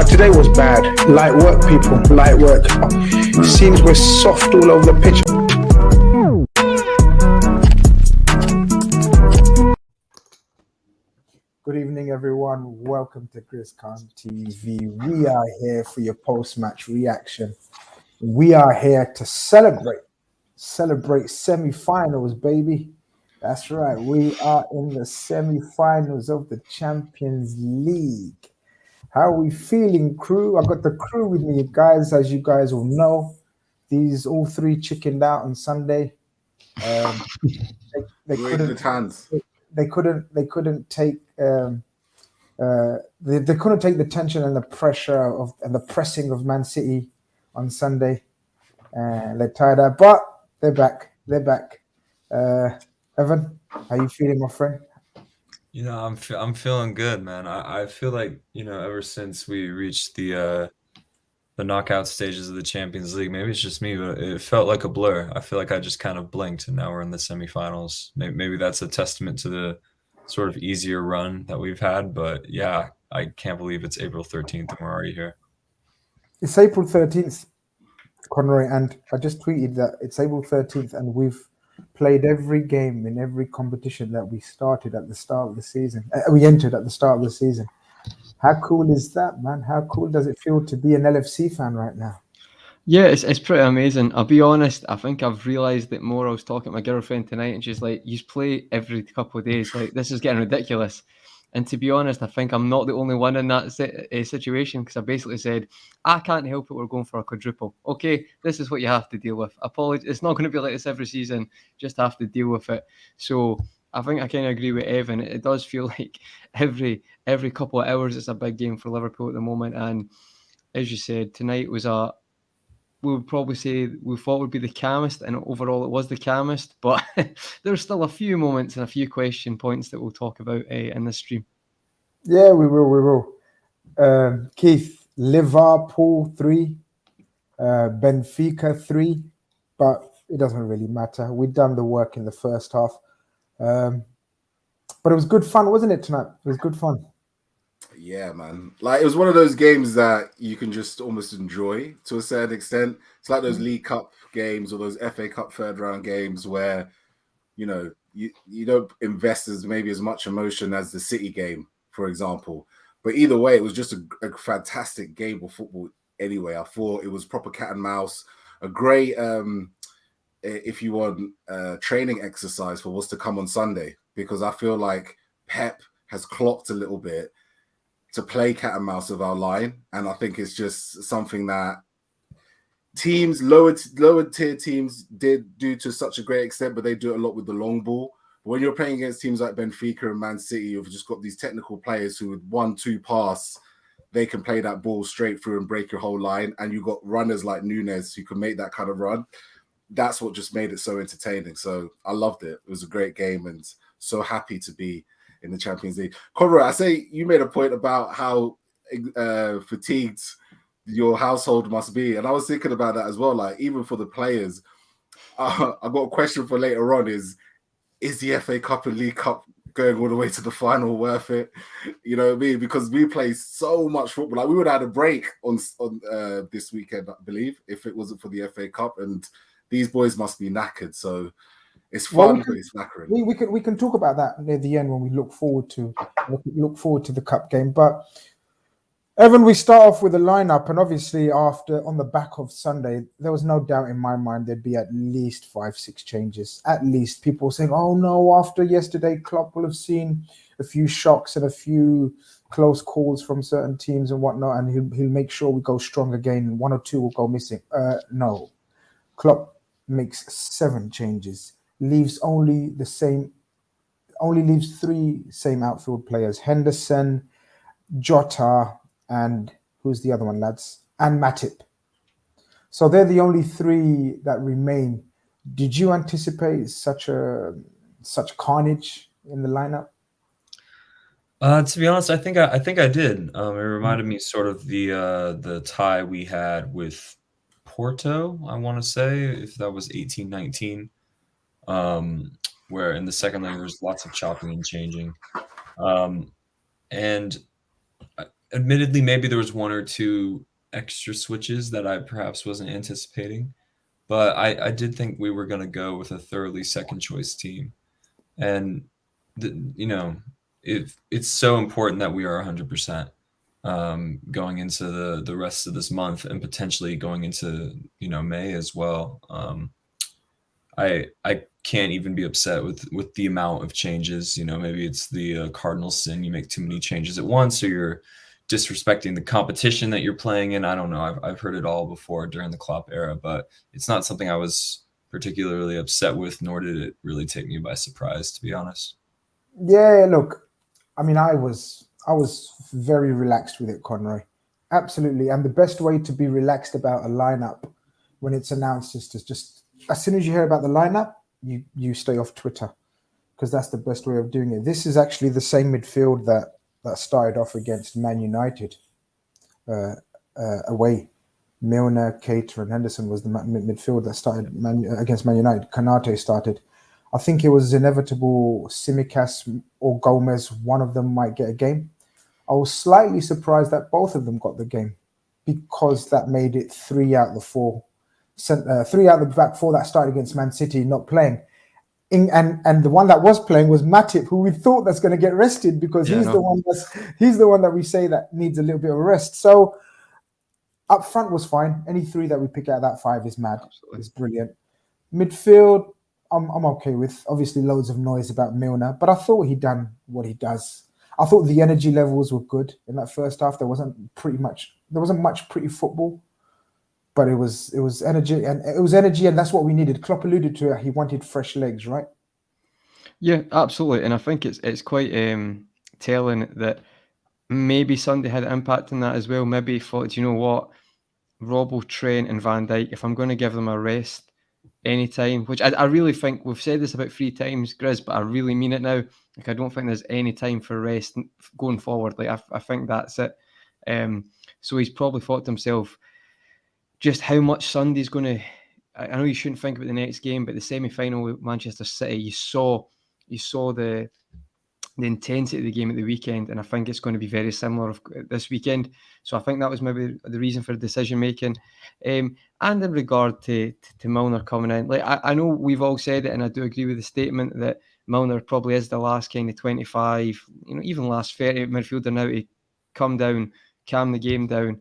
Today was bad. Light work, people. Light work. It seems we're soft all over the pitch. Good evening, everyone. Welcome to Chris Khan TV. We are here for your post-match reaction. We are here to celebrate semi-finals, baby. That's right. We are in the semi-finals of the Champions League. How are we feeling, crew? I got the crew with me, guys. As you guys will know, these all three chickened out on Sunday. They couldn't take they couldn't take the tension and the pressure and the pressing of Man City on Sunday. They're tired out, but they're back. Evan, how you feeling, my friend? You know, I'm feeling good, man. I feel like, ever since we reached the knockout stages of the Champions League, maybe it's just me, but it felt like a blur. I feel like I just kind of blinked, and now we're in the semifinals. Maybe that's a testament to the sort of easier run that we've had. But yeah, I can't believe it's April 13th and we're already here. It's April 13th, Conroy, and I just tweeted that it's April 13th, and we've played every game in every competition that we started at the start of the season. We entered at the start of the season. How cool is that, man? How cool does it feel to be an LFC fan right now? Yeah, it's pretty amazing. I'll be honest, I think I've realised it more. I was talking to my girlfriend tonight and she's like, you play every couple of days. Like, this is getting ridiculous. And to be honest, I think I'm not the only one in that situation, because I basically said, I can't help it, we're going for a quadruple. Okay, this is what you have to deal with. Apologies, it's not going to be like this every season. Just have to deal with it. So I think I kind of agree with Evan. It does feel like every couple of hours it's a big game for Liverpool at the moment. And as you said, tonight was we would probably say we thought would be the calmest, and overall it was the calmest, but there's still a few moments and a few question points that we'll talk about in this stream. Yeah, we will. Keith, Liverpool 3, Benfica 3, but it doesn't really matter. We've done the work in the first half. But it was good fun, wasn't it, tonight? It was good fun. Yeah, man. Like, it was one of those games that you can just almost enjoy to a certain extent. It's like those League Cup games or those FA Cup third round games where, you don't invest as much emotion as the City game, for example. But either way, it was just a fantastic game of football anyway. I thought it was proper cat and mouse, a great, if you want, training exercise for what's to come on Sunday, because I feel like Pep has clocked a little bit to play cat and mouse with our line. And I think it's just something that teams, lower tier teams did do to such a great extent, but they do it a lot with the long ball. But when you're playing against teams like Benfica and Man City, you've just got these technical players who with 1-2 pass, they can play that ball straight through and break your whole line. And you've got runners like Nunez who can make that kind of run. That's what just made it so entertaining. So I loved it. It was a great game and so happy to be in the Champions League. Conrad, I say you made a point about how fatigued your household must be, and I was thinking about that as well. Like, even for the players, I got a question for later on: is the FA Cup and League Cup going all the way to the final worth it? You know what I mean? Because we play so much football. Like, we would have had a break on this weekend, I believe, if it wasn't for the FA Cup. And these boys must be knackered. So it's fun, but it's knackering. We can talk about that near the end when we look forward to the cup game. But Evan, we start off with a lineup, and obviously on the back of Sunday, there was no doubt in my mind there'd be at least 5-6 changes. At least people saying, "Oh no!" After yesterday, Klopp will have seen a few shocks and a few close calls from certain teams and whatnot, and he'll make sure we go strong again. 1 or 2 will go missing. No, Klopp makes 7 changes. Leaves 3 same outfield players: Henderson, Jota, and who's the other one, lads? And Matip. So they're the only 3 that remain. Did you anticipate such carnage in the lineup? To be honest, I think I did. It reminded me sort of the tie we had with Porto, I want to say, if that was 18-19. Where in the second leg there's lots of chopping and changing. And admittedly, maybe there was one or two extra switches that I perhaps wasn't anticipating, but I did think we were going to go with a thoroughly second choice team. And, you know, it's so important that we are 100% going into the rest of this month and potentially going into, you know, May as well. I can't even be upset with the amount of changes. You know, maybe it's the cardinal sin. You make too many changes at once, or you're disrespecting the competition that you're playing in. I don't know. I've heard it all before during the Klopp era, but it's not something I was particularly upset with, nor did it really take me by surprise, to be honest. Yeah, look, I mean, I was very relaxed with it, Conroy. Absolutely. And the best way to be relaxed about a lineup when it's announced is to just, as soon as you hear about the lineup, you stay off Twitter, because that's the best way of doing it. This is actually the same midfield that started off against Man United away. Milner, Keita, and Henderson was the midfield that started against Man United. Konate started. I think it was inevitable Tsimikas or Gomez, one of them might get a game. I was slightly surprised that both of them got the game, because that made it 3 out of the 4. 3 out of the back 4 that started against Man City not playing. And the one that was playing was Matip, who we thought that's going to get rested, because he's the one that we say that needs a little bit of a rest. So up front was fine. Any 3 that we pick out of that 5 is mad. Absolutely. It's brilliant. Midfield, I'm okay with. Obviously, loads of noise about Milner, but I thought he'd done what he does. I thought the energy levels were good in that first half. There wasn't much pretty football, but it was energy, and that's what we needed. Klopp alluded to it. He wanted fresh legs, right? Yeah, absolutely. And I think it's quite telling that maybe Sunday had an impact on that as well. Maybe he thought, do you know what, Robbo, Trent, and Van Dijk, if I'm going to give them a rest anytime, which I really think we've said this about 3 times, Grizz, but I really mean it now. Like, I don't think there's any time for rest going forward. Like, I think that's it. So he's probably thought to himself just how much Sunday's going to. I know you shouldn't think about the next game, but the semi-final with Manchester City, you saw the intensity of the game at the weekend, and I think it's going to be very similar this weekend. So I think that was maybe the reason for the decision making. And in regard to Milner coming in, like I know we've all said it, and I do agree with the statement that Milner probably is the last kind of 25, even last 30 midfielder now to come down, calm the game down,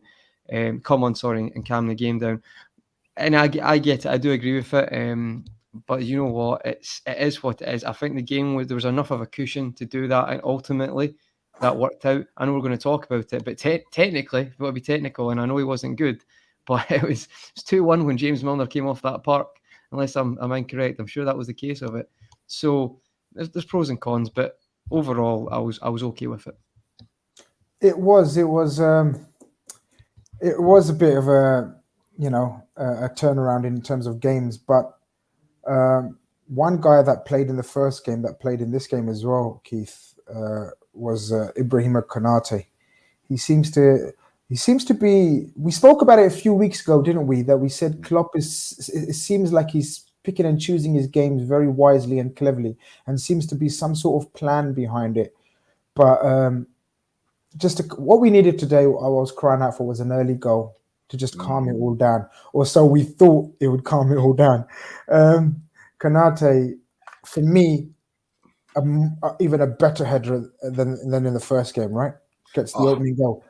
and calm the game down. And I get it. I do agree with it. But you know what? It is what it is. I think the game there was enough of a cushion to do that, and ultimately that worked out. I know we're going to talk about it, but technically, if we want to be technical, and I know he wasn't good, but it was 2-1 when James Milner came off that park. Unless I'm incorrect, I'm sure that was the case of it. So there's pros and cons, but overall, I was okay with it. It was a bit of a turnaround in terms of games, but one guy that played in the first game that played in this game as well, Keith, was Ibrahima Konate. He seems to be. We spoke about it a few weeks ago, didn't we? That we said Klopp it seems like he's picking and choosing his games very wisely and cleverly, and seems to be some sort of plan behind it. But what we needed today, I was crying out for, was an early goal to just calm it all down, or so we thought it would calm it all down. Konate, for me, even a better header than in the first game, right? Gets the opening goal.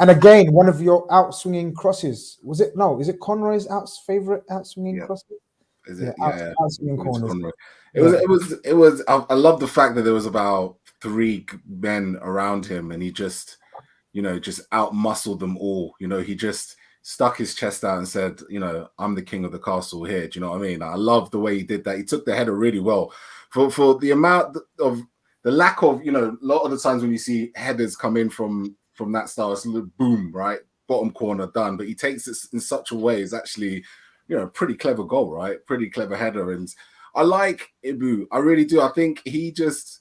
And again, one of your outswinging crosses. Was it? No, is it Conroy's favorite outswinging crosses? Is it? Outswinging corners. It was. I love the fact that there was about 3 men around him, and he just out-muscled them all. He just stuck his chest out and said, I'm the king of the castle here. Do you know what I mean? I love the way he did that. He took the header really well. For the amount of the lack of, a lot of the times when you see headers come in from that style, it's a little boom, right? Bottom corner done. But he takes it in such a way, it's actually, pretty clever goal, right? Pretty clever header. And I like Ibu. I really do. I think he's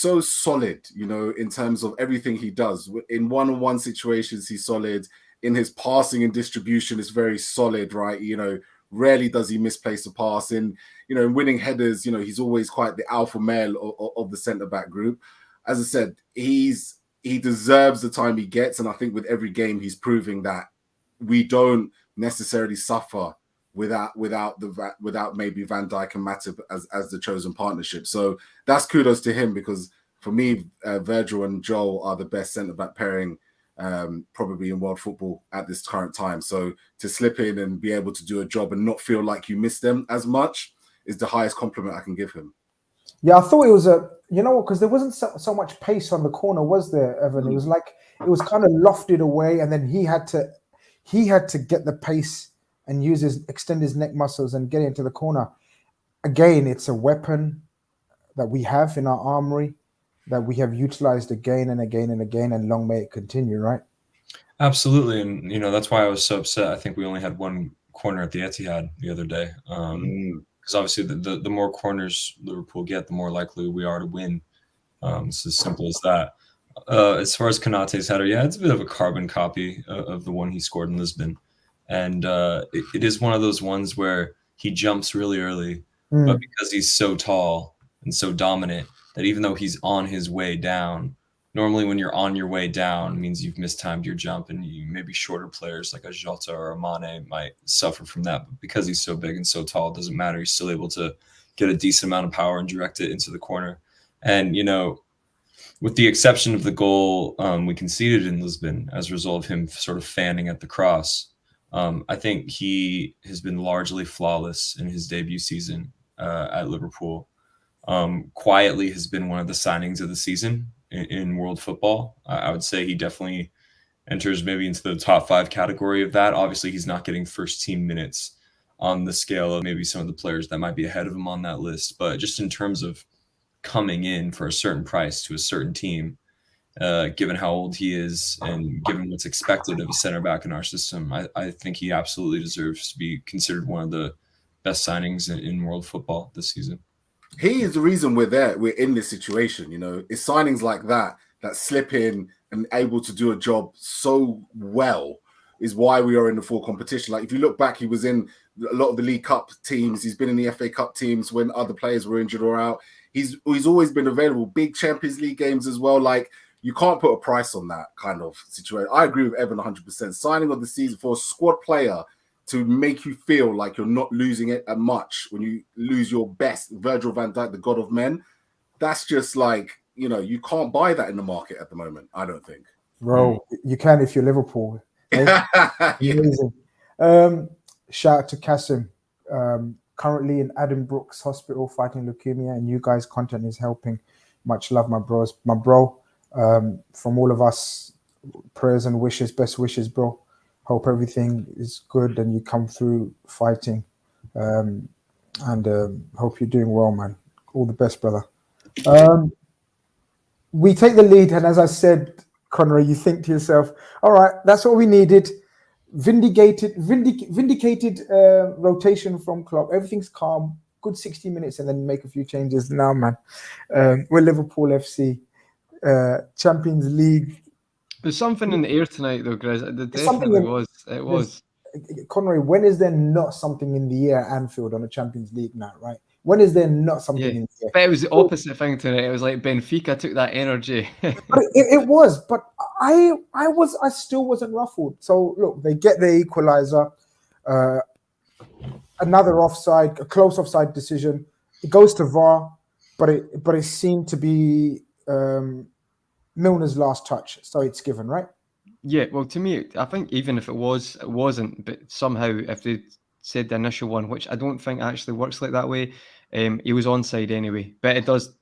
so solid, in terms of everything he does. In one-on-one situations, he's solid. In his passing and distribution, is very solid, right? Rarely does he misplace a pass. In winning headers, he's always quite the alpha male of the centre back group. As I said, he's he deserves the time he gets, and I think with every game he's proving that we don't necessarily suffer without maybe Van Dijk and Matip as the chosen partnership. So that's kudos to him, because for me, Virgil and Joel are the best centre-back pairing probably in world football at this current time. So to slip in and be able to do a job and not feel like you miss them as much is the highest compliment I can give him. Yeah, I thought it was because there wasn't so much pace on the corner, was there, Evan? It was like it was kind of lofted away, and then he had to get the pace and extend his neck muscles and get into the corner. Again, it's a weapon that we have in our armory that we have utilized again and again and again, and long may it continue, right? Absolutely, and that's why I was so upset. I think we only had one corner at the Etihad the other day, because obviously the more corners Liverpool get, the more likely we are to win. It's as simple as that. As far as Konate's header, yeah, it's a bit of a carbon copy of the one he scored in Lisbon, and it is one of those ones where he jumps really early, but because he's so tall and so dominant that even though he's on his way down, normally when you're on your way down, it means you've mistimed your jump, and maybe shorter players like a Jota or a Mane might suffer from that. But because he's so big and so tall, it doesn't matter. He's still able to get a decent amount of power and direct it into the corner. And, with the exception of the goal we conceded in Lisbon as a result of him sort of fanning at the cross, I think he has been largely flawless in his debut season at Liverpool. Quietly has been one of the signings of the season in world football. I would say he definitely enters maybe into the top 5 category of that. Obviously, he's not getting first team minutes on the scale of maybe some of the players that might be ahead of him on that list. But just in terms of coming in for a certain price to a certain team, given how old he is and given what's expected of a center back in our system, I think he absolutely deserves to be considered one of the best signings in world football this season. He is the reason we're in this situation. It's signings like that slip in and able to do a job so well is why we are in the full competition. Like if you look back, he was in a lot of the League Cup teams. He's been in the FA Cup teams when other players were injured or out. He's always been available. Big Champions League games as well. Like you can't put a price on that kind of situation. I agree with Evan 100%. Signing of the season for a squad player to make you feel like you're not losing it at much when you lose your best, Virgil van Dijk, the god of men. That's just like, you can't buy that in the market at the moment, I don't think. Bro, you can if you're Liverpool. Yeah. Amazing. Shout out to Kasim. Currently in Adam Brooks Hospital fighting leukemia, and you guys' content is helping. Much love, my bros. My bro, from all of us, prayers and wishes, best wishes, bro. Hope everything is good and you come through fighting. And hope you're doing well, man. All the best, brother. We take the lead, and as I said, Conroy, you think to yourself, all right, that's what we needed. Vindicated rotation from Klopp. Everything's calm. Good 60 minutes, and then make a few changes. Now, man, we're Liverpool FC, Champions League. There's something in the air tonight, though, Grizz. There definitely was. It was. Conroy, when is there not something in the air at Anfield on a Champions League night, right? When is there not something in the air? But it was the opposite thing tonight. It was like Benfica took that energy. But it was, but I still wasn't ruffled. So look, they get their equalizer, another offside, a close offside decision. It goes to VAR, but it seemed to be Milner's last touch, so it's given, right? Yeah, well, to me, I think even if it wasn't, but somehow if they said the initial one, which I don't think actually works like that way, he was onside anyway. But it does,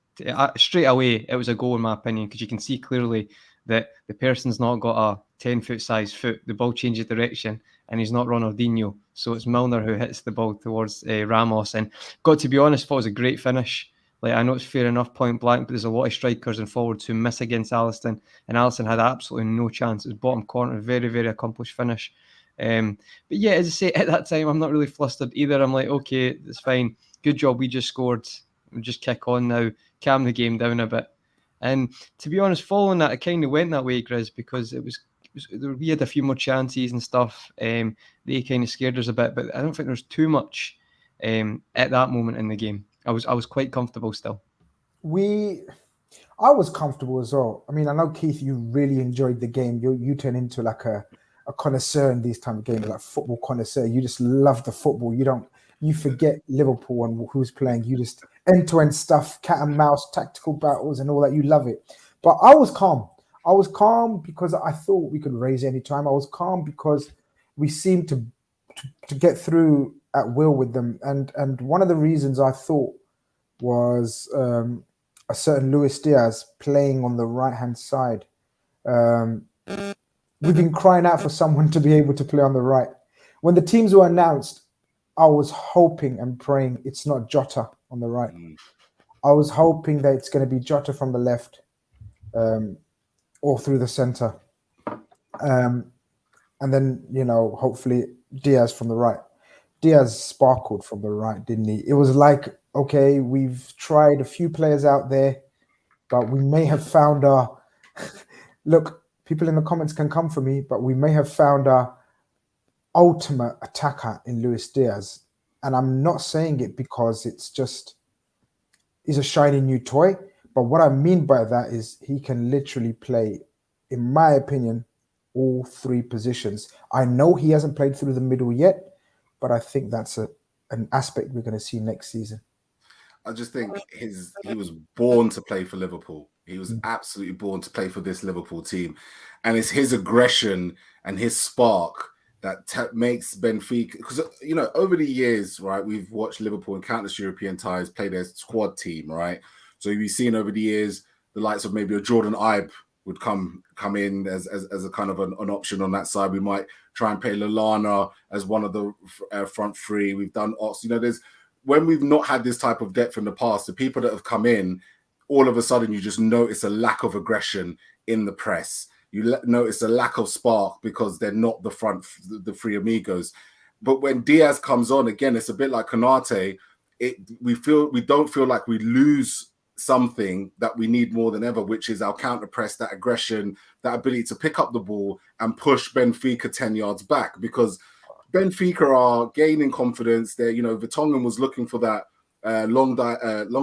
straight away, it was a goal in my opinion, because you can see clearly that the person's not got a 10-foot size foot. The ball changes direction, and he's not Ronaldinho. So it's Milner who hits the ball towards Ramos. And got to be honest, I thought it was a great finish. Like, I know it's fair enough point blank, but there's a lot of strikers and forwards who miss against Alisson, and Alisson had absolutely no chance. It was bottom corner, very, very accomplished finish. But yeah, as I say, at that time, I'm not really flustered either. I'm like, okay, that's fine. Good job, we just scored. We'll just kick on now, calm the game down a bit. And to be honest, following that, it kind of went that way, Grizz, because we had a few more chances and stuff. They kind of scared us a bit, but I don't think there's too much at that moment in the game. I was quite comfortable still. I was comfortable as well. I mean, I know Keith, you really enjoyed the game. You turn into like a connoisseur in these type of games, like football connoisseur. You just love the football. You forget Liverpool and who's playing. You just end-to-end stuff, cat and mouse, tactical battles and all that. You love it. But I was calm. I was calm because I thought we could raise any time. I was calm because we seemed to get through at will with them. And one of the reasons I thought was a certain Luis Diaz playing on the right-hand side. We've been crying out for someone to be able to play on the right. When the teams were announced, I was hoping and praying it's not Jota on the right. I was hoping that it's going to be Jota from the left or through the center. And then, hopefully Diaz from the right. Diaz sparkled from the right, didn't he? It was like, okay, we've tried a few players out there, but we may have found our... Look, people in the comments can come for me, but we may have found our ultimate attacker in Luis Diaz. And I'm not saying it because he's a shiny new toy. But what I mean by that is he can literally play, in my opinion, all three positions. I know he hasn't played through the middle yet, but I think that's an aspect we're going to see next season. I just think he was born to play for Liverpool. He was absolutely born to play for this Liverpool team. And it's his aggression and his spark that makes Benfica... Because, over the years, right, we've watched Liverpool in countless European ties play their squad team, right? So we've seen over the years the likes of maybe a Jordan Ibe would come in as a kind of an option on that side. We might try and play Lallana as one of the front three. We've done Ox. When we've not had this type of depth in the past, the people that have come in, all of a sudden you just notice a lack of aggression in the press. You notice a lack of spark because they're not the three amigos. But when Diaz comes on, again, it's a bit like Konate. We don't feel like we lose something that we need more than ever, which is our counter press, that aggression, that ability to pick up the ball and push Benfica 10 yards back, because Benfica are gaining confidence. Vertonghen was looking for that long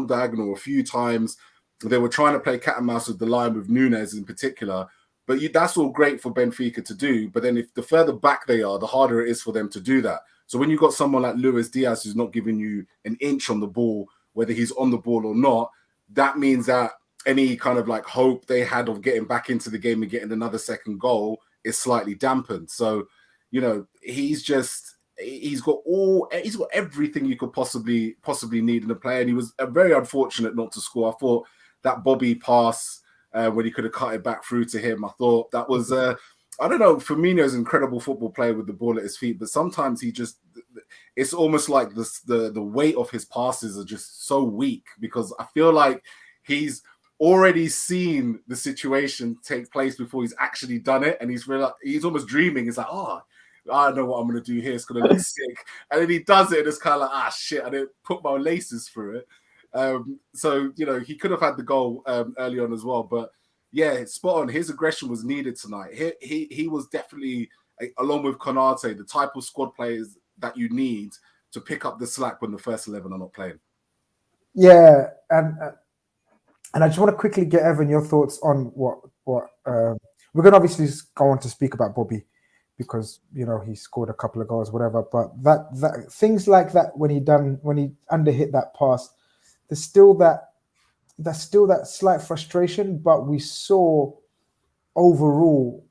diagonal a few times. They were trying to play cat and mouse with the line with Nunez in particular, but that's all great for Benfica to do. But then if the further back they are, the harder it is for them to do that. So when you've got someone like Luis Diaz who's not giving you an inch on the ball, whether he's on the ball or not, that means that any kind of like hope they had of getting back into the game and getting another second goal is slightly dampened. So, he's got everything you could possibly need in a player. And he was very unfortunate not to score. I thought that Bobby pass when he could have cut it back through to him, I thought that was, I don't know, Firmino's an incredible football player with the ball at his feet, but sometimes it's almost like the weight of his passes are just so weak, because I feel like he's already seen the situation take place before he's actually done it, and he's almost dreaming. He's like, I know what I'm going to do here. It's going to look sick. And then he does it, and it's kind of like, shit, I didn't put my laces through it. So, he could have had the goal early on as well. But, yeah, spot on. His aggression was needed tonight. He was definitely, along with Konate, the type of squad players that you need to pick up the slack when the first 11 are not playing. Yeah, and I just want to quickly get, Evan, your thoughts on what we're going to obviously go on to speak about Bobby, because he scored a couple of goals, whatever. But that things like that, when he underhit that pass, there's still that slight frustration. But we saw overall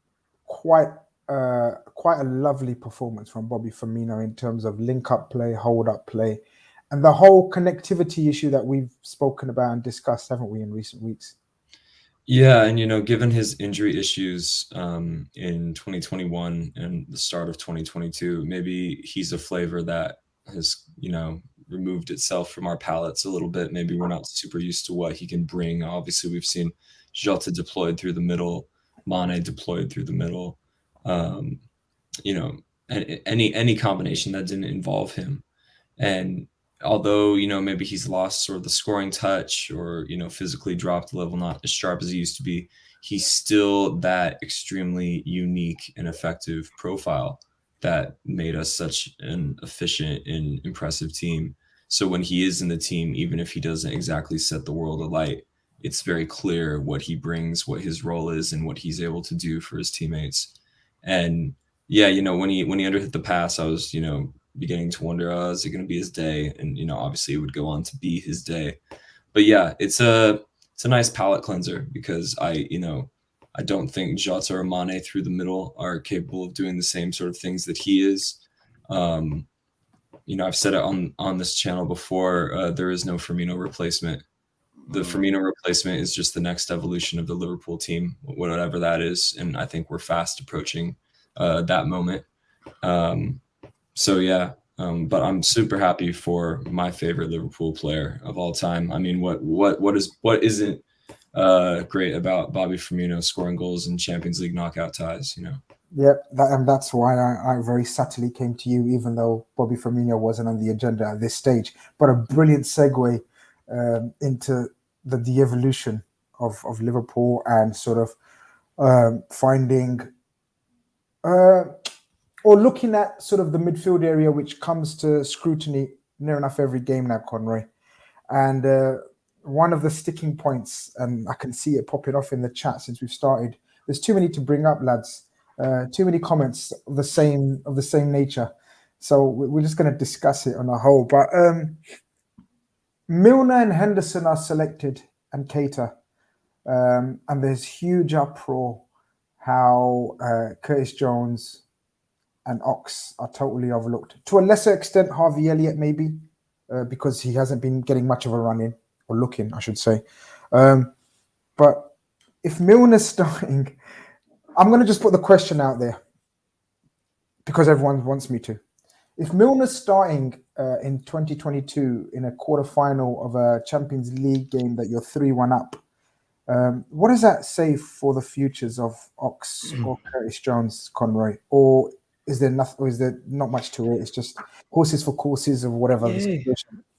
quite a lovely performance from Bobby Firmino in terms of link-up play, hold-up play, and the whole connectivity issue that we've spoken about and discussed, haven't we, in recent weeks? Yeah, and given his injury issues in 2021 and the start of 2022, maybe he's a flavor that has, removed itself from our palates a little bit. Maybe we're not super used to what he can bring. Obviously, we've seen Jota deployed through the middle, Mane deployed through the middle. Any combination that didn't involve him. And although, maybe he's lost sort of the scoring touch or, physically dropped the level, not as sharp as he used to be, he's still that extremely unique and effective profile that made us such an efficient and impressive team. So when he is in the team, even if he doesn't exactly set the world alight, it's very clear what he brings, what his role is, and what he's able to do for his teammates. And yeah, when he underhit the pass, I was beginning to wonder, is it going to be his day? And obviously it would go on to be his day. But yeah, it's a nice palate cleanser, because I don't think Jota or Mane through the middle are capable of doing the same sort of things that he is. I've said it on this channel before. There is no Firmino replacement. The Firmino replacement is just the next evolution of the Liverpool team, whatever that is, and I think we're fast approaching that moment. So yeah, but I'm super happy for my favorite Liverpool player of all time. I mean, what isn't great about Bobby Firmino scoring goals in Champions League knockout ties? Yep, and that's why I very subtly came to you, even though Bobby Firmino wasn't on the agenda at this stage. But a brilliant segue into the evolution of Liverpool, and sort of finding or looking at sort of the midfield area, which comes to scrutiny near enough every game now, Conroy. And one of the sticking points, and I can see it popping off in the chat since we've started. There's too many to bring up, lads. Too many comments of the same nature. So we're just going to discuss it on a whole. But Milner and Henderson are selected, and Keita. And there's huge uproar how Curtis Jones and Ox are totally overlooked. To a lesser extent, Harvey Elliott maybe, because he hasn't been getting much of a run in, or looking, I should say. But if Milner's starting, I'm going to just put the question out there, because everyone wants me to. If Milner's starting in 2022 in a quarterfinal of a Champions League game that you're 3-1 up, what does that say for the futures of Ox or Curtis Jones, Conroy? Or is there nothing? Or is there not much to it? It's just horses for courses, or whatever. Yeah.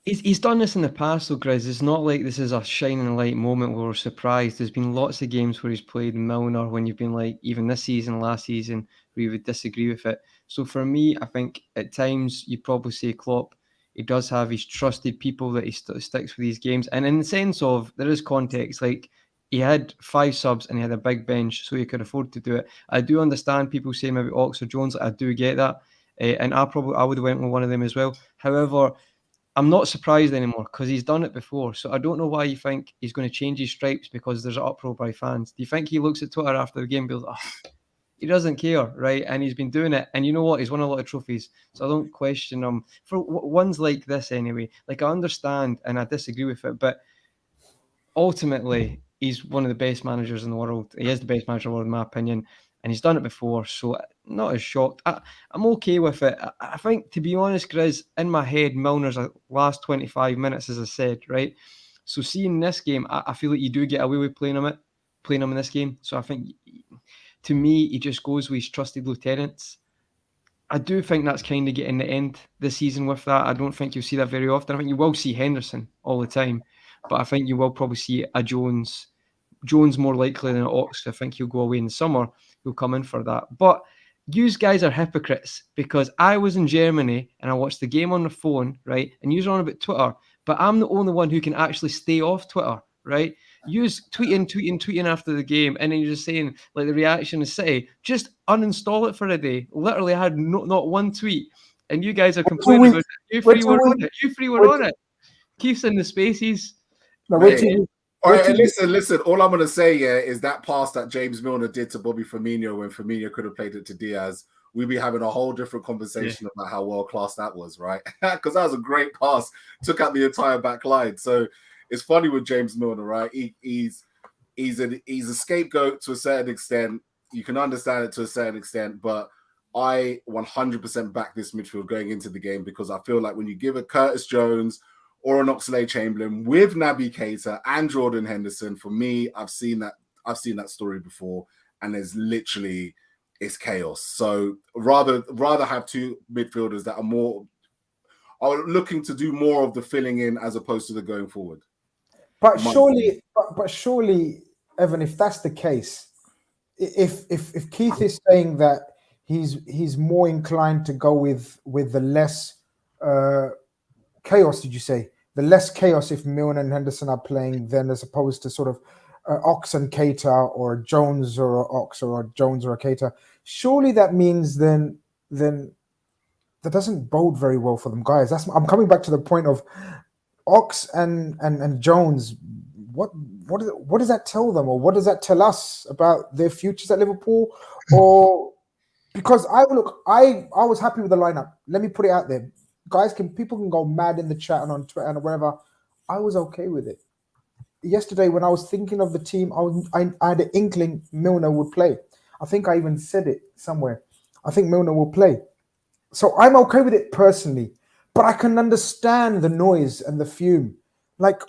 He's done this in the past, though, Grizz. It's not like this is a shining light moment where we're surprised. There's been lots of games where he's played Milner when you've been like, even this season, last season, where you would disagree with it. So for me, I think at times you probably say Klopp, he does have his trusted people that he sticks with these games. And in the sense of, there is context, like he had 5 subs and he had a big bench, so he could afford to do it. I do understand people say maybe Ox or Jones, I do get that. And I would have went with one of them as well. However, I'm not surprised anymore, because he's done it before. So I don't know why you think he's going to change his stripes because there's an uproar by fans. Do you think he looks at Twitter after the game and goes, he doesn't care, right? And he's been doing it. And you know what? He's won a lot of trophies. So I don't question him. For ones like this anyway, like I understand and I disagree with it, but ultimately he's one of the best managers in the world. He is the best manager in the world, in my opinion. And he's done it before, so not as shocked. I'm okay with it. I think, to be honest, Grizz, in my head, Milner's last 25 minutes, as I said, right? So seeing this game, I feel like you do get away with playing him in this game. So I think, to me, he just goes with his trusted lieutenants. I do think that's kind of getting the end this season with that. I don't think you'll see that very often. I think you will see Henderson all the time, but I think you will probably see a Jones more likely than Ox. I think he'll go away in the summer. He'll come in for that. But you guys are hypocrites, because I was in Germany and I watched the game on the phone, right? And you're on about Twitter, but I'm the only one who can actually stay off Twitter, right? You're tweeting after the game, and then you're just saying, like, the reaction is City, just uninstall it for a day. Literally, I had not one tweet, and you guys are complaining about it. You three were on it. Keith's in the spaces. No, Listen. All I'm going to say, is that pass that James Milner did to Bobby Firmino when Firmino could have played it to Diaz, we'd be having a whole different conversation about how world-class that was, right? Because that was a great pass, took out the entire back line. So it's funny with James Milner, right? He's a scapegoat to a certain extent. You can understand it to a certain extent, but I 100% back this midfield going into the game, because I feel like when you give a Curtis Jones or an Oxlade-Chamberlain with Naby Keita and Jordan Henderson, for me, I've seen that story before, and it's chaos. So rather have 2 midfielders that are looking to do more of the filling in as opposed to the going forward. But surely, Evan, if that's the case, if Keith is saying that he's more inclined to go with the less chaos, did you say, the less chaos if Milner and Henderson are playing then, as opposed to sort of Ox and Keita, or Jones or a Ox, or a Jones or a Keita. Surely that means then that doesn't bode very well for them, guys. I'm coming back to the point of Ox and Jones. What does that tell them, or what does that tell us about their futures at Liverpool? Or because I was happy with the lineup. Let me put it out there, guys. People can go mad in the chat and on Twitter and wherever. I was okay with it. Yesterday, when I was thinking of the team, I had an inkling Milner would play. I think I even said it somewhere. I think Milner will play. So I'm okay with it personally, but I can understand the noise and the fume. Like,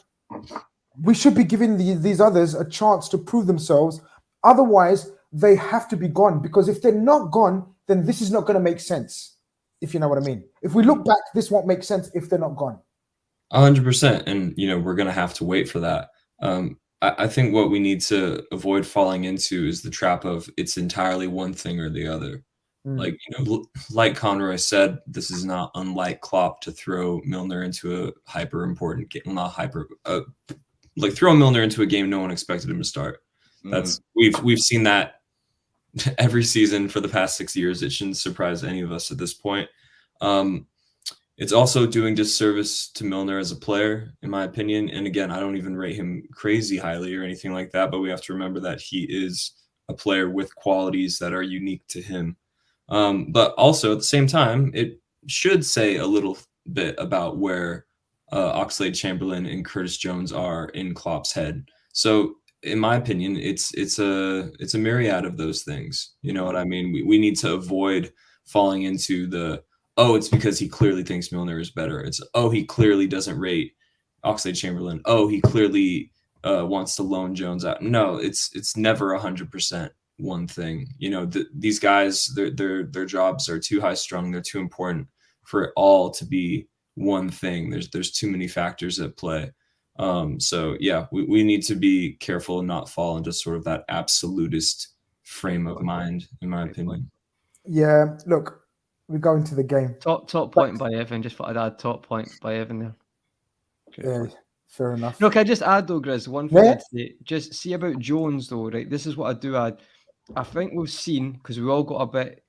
we should be giving these others a chance to prove themselves. Otherwise, they have to be gone, because if they're not gone, then this is not going to make sense, if you know what I mean. If we look back, this won't make sense if they're not gone. 100%. And, we're going to have to wait for that. I think what we need to avoid falling into is the trap of it's entirely one thing or the other. Like, like Conroy said, this is not unlike Klopp to throw Milner into a hyper important game. Well, not hyper, like throw Milner into a game no one expected him to start. That's we've seen that every season for the past 6 years. It shouldn't surprise any of us at this point. It's also doing disservice to Milner as a player, in my opinion. And again, I don't even rate him crazy highly or anything like that, but we have to remember that he is a player with qualities that are unique to him. But also at the same time, it should say a little bit about where Oxlade-Chamberlain and Curtis Jones are in Klopp's head. So in my opinion, it's a myriad of those things. You know what I mean? We need to avoid falling into it's because he clearly thinks Milner is better. It's, he clearly doesn't rate Oxlade-Chamberlain. He clearly wants to loan Jones out. No, it's never 100% one thing. These guys, their jobs are too high strung. They're too important for it all to be one thing. There's too many factors at play. So yeah, we need to be careful and not fall into sort of that absolutist frame of mind, in my opinion. Yeah, look, we go into the game. Top point by Evan. Just thought I'd add top point by Evan there. Yeah, fair enough. Look, I just add though, Grizz, one thing I'd say. Just see about Jones though, right? This is what I do add. I think we've seen, because we all got a bit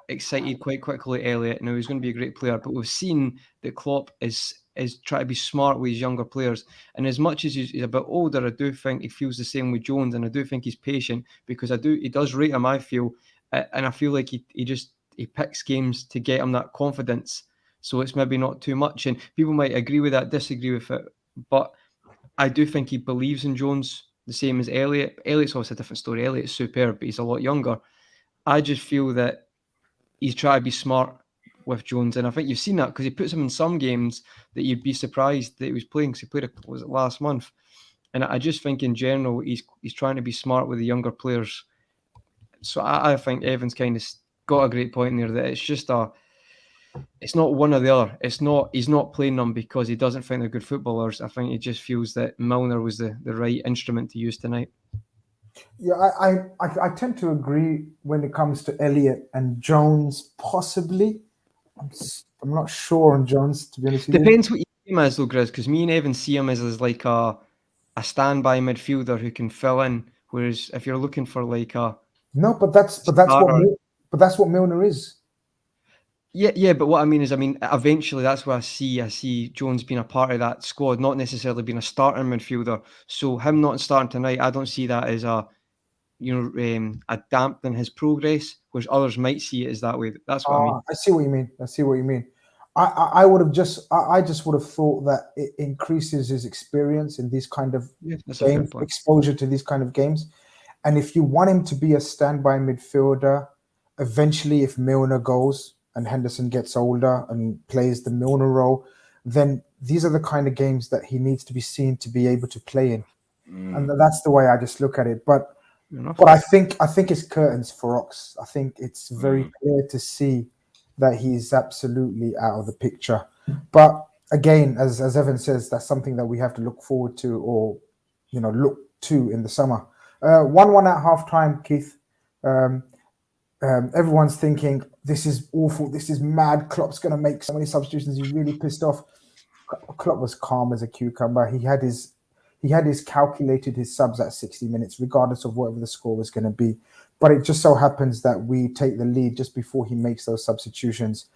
excited quite quickly, Elliot. Now he's going to be a great player, but we've seen that Klopp is trying to be smart with his younger players. And as much as he's a bit older, I do think he feels the same with Jones, and I do think he's patient, because he does rate him, I feel, and I feel like he picks games to get him that confidence. So it's maybe not too much, and people might agree with that, disagree with it, but I do think he believes in Jones the same as Elliot. Elliot's obviously a different story. Elliot's superb, but he's a lot younger. I just feel that he's trying to be smart with Jones, and I think you've seen that because he puts him in some games that you'd be surprised that he was playing, because he played was it last month. And I just think in general he's trying to be smart with the younger players. So I think Evan's kind of got a great point there, that it's not one or the other. He's not playing them because he doesn't think they're good footballers. I think he just feels that Milner was the right instrument to use tonight. Yeah, I tend to agree when it comes to Elliot and Jones, possibly. I'm not sure on Jones, to be honest with you. Depends what you see him as though, Grizz, because me and Evan see him as like a standby midfielder who can fill in. Whereas if you're looking for like a but that's what Milner is. Yeah, but what I mean is, eventually that's what I see Jones being a part of that squad, not necessarily being a starting midfielder. So him not starting tonight, I don't see that as a dampening his progress, whereas others might see it as that way. That's what I mean. I see what you mean. I would have I just would have thought that it increases his experience in these kind of games, exposure to these kind of games. And if you want him to be a standby midfielder, eventually if Milner goes and Henderson gets older and plays the Milner role, then these are the kind of games that he needs to be seen to be able to play in. And that's the way I just look at it. But I think it's curtains for Ox. I think it's very clear to see that he's absolutely out of the picture. But again, as Evan says, that's something that we have to look forward to, or look to in the summer. 1-1 at halftime, Keith. Everyone's thinking, this is awful, this is mad, Klopp's going to make so many substitutions, he's really pissed off. Klopp was calm as a cucumber. He had his calculated his subs at 60 minutes, regardless of whatever the score was going to be. But it just so happens that we take the lead just before he makes those substitutions.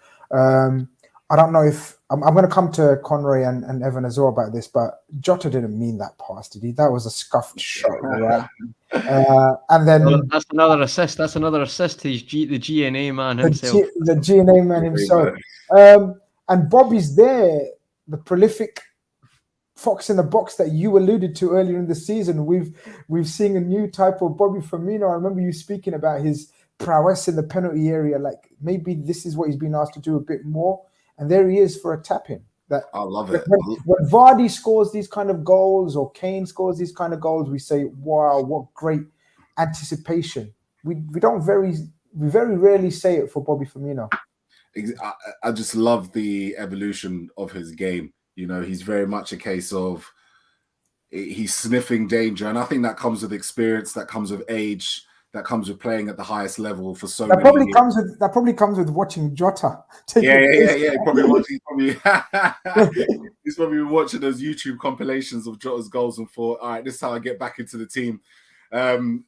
I don't know if I'm going to come to Conroy and Evan as well about this, but Jota didn't mean that pass, did he? That was a scuffed shot, right? And then That's another assist. That's another assist to the GNA man himself. the GNA man himself. And Bobby's there, the prolific fox in the box that you alluded to earlier in the season. We've seen a new type of Bobby Firmino. I remember you speaking about his prowess in the penalty area. Like maybe this is what he's been asked to do a bit more. And there he is for a tap-in. I love it. When Vardy scores these kind of goals or Kane scores these kind of goals, we say, wow, what great anticipation. We very rarely say it for Bobby Firmino. I just love the evolution of his game. You know, he's very much a case of he's sniffing danger. And I think that comes with experience, that comes with age, that comes with playing at the highest level for so many years. That probably comes with watching Jota. Yeah. He's probably been watching those YouTube compilations of Jota's goals and thought, all right, this is how I get back into the team. And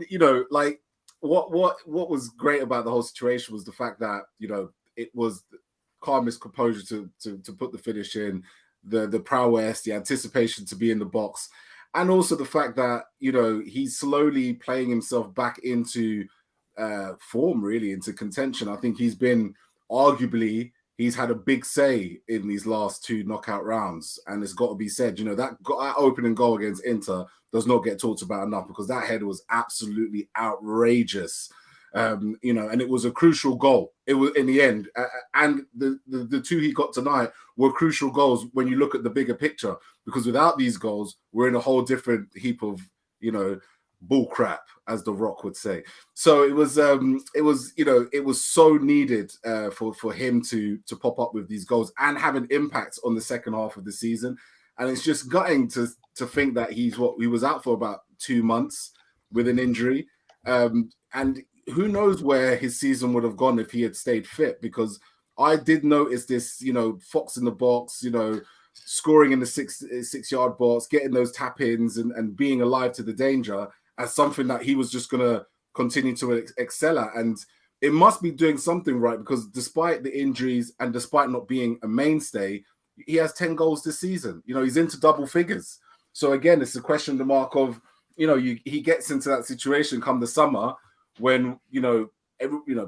you know, like what was great about the whole situation was the fact that, you know, it was calmness, composure to put the finish in, the prowess, the anticipation to be in the box. And also the fact that, you know, he's slowly playing himself back into form, really, into contention. I think he's had a big say in these last two knockout rounds. And it's got to be said, you know, that opening goal against Inter does not get talked about enough because that header was absolutely outrageous. You know, and it was a crucial goal. It was in the end, and the two he got tonight were crucial goals when you look at the bigger picture. Because without these goals, we're in a whole different heap of, you know, bull crap, as The Rock would say. So it was so needed for him to pop up with these goals and have an impact on the second half of the season. And it's just gutting to think that he was out for about 2 months with an injury, and who knows where his season would have gone if he had stayed fit, because I did notice this, you know, fox in the box, you know, scoring in the six-yard box, getting those tap-ins and being alive to the danger as something that he was just going to continue to excel at. And it must be doing something right, because despite the injuries and despite not being a mainstay, he has 10 goals this season. You know, he's into double figures. So again, it's a question mark of, you know, he gets into that situation come the summer when, you know,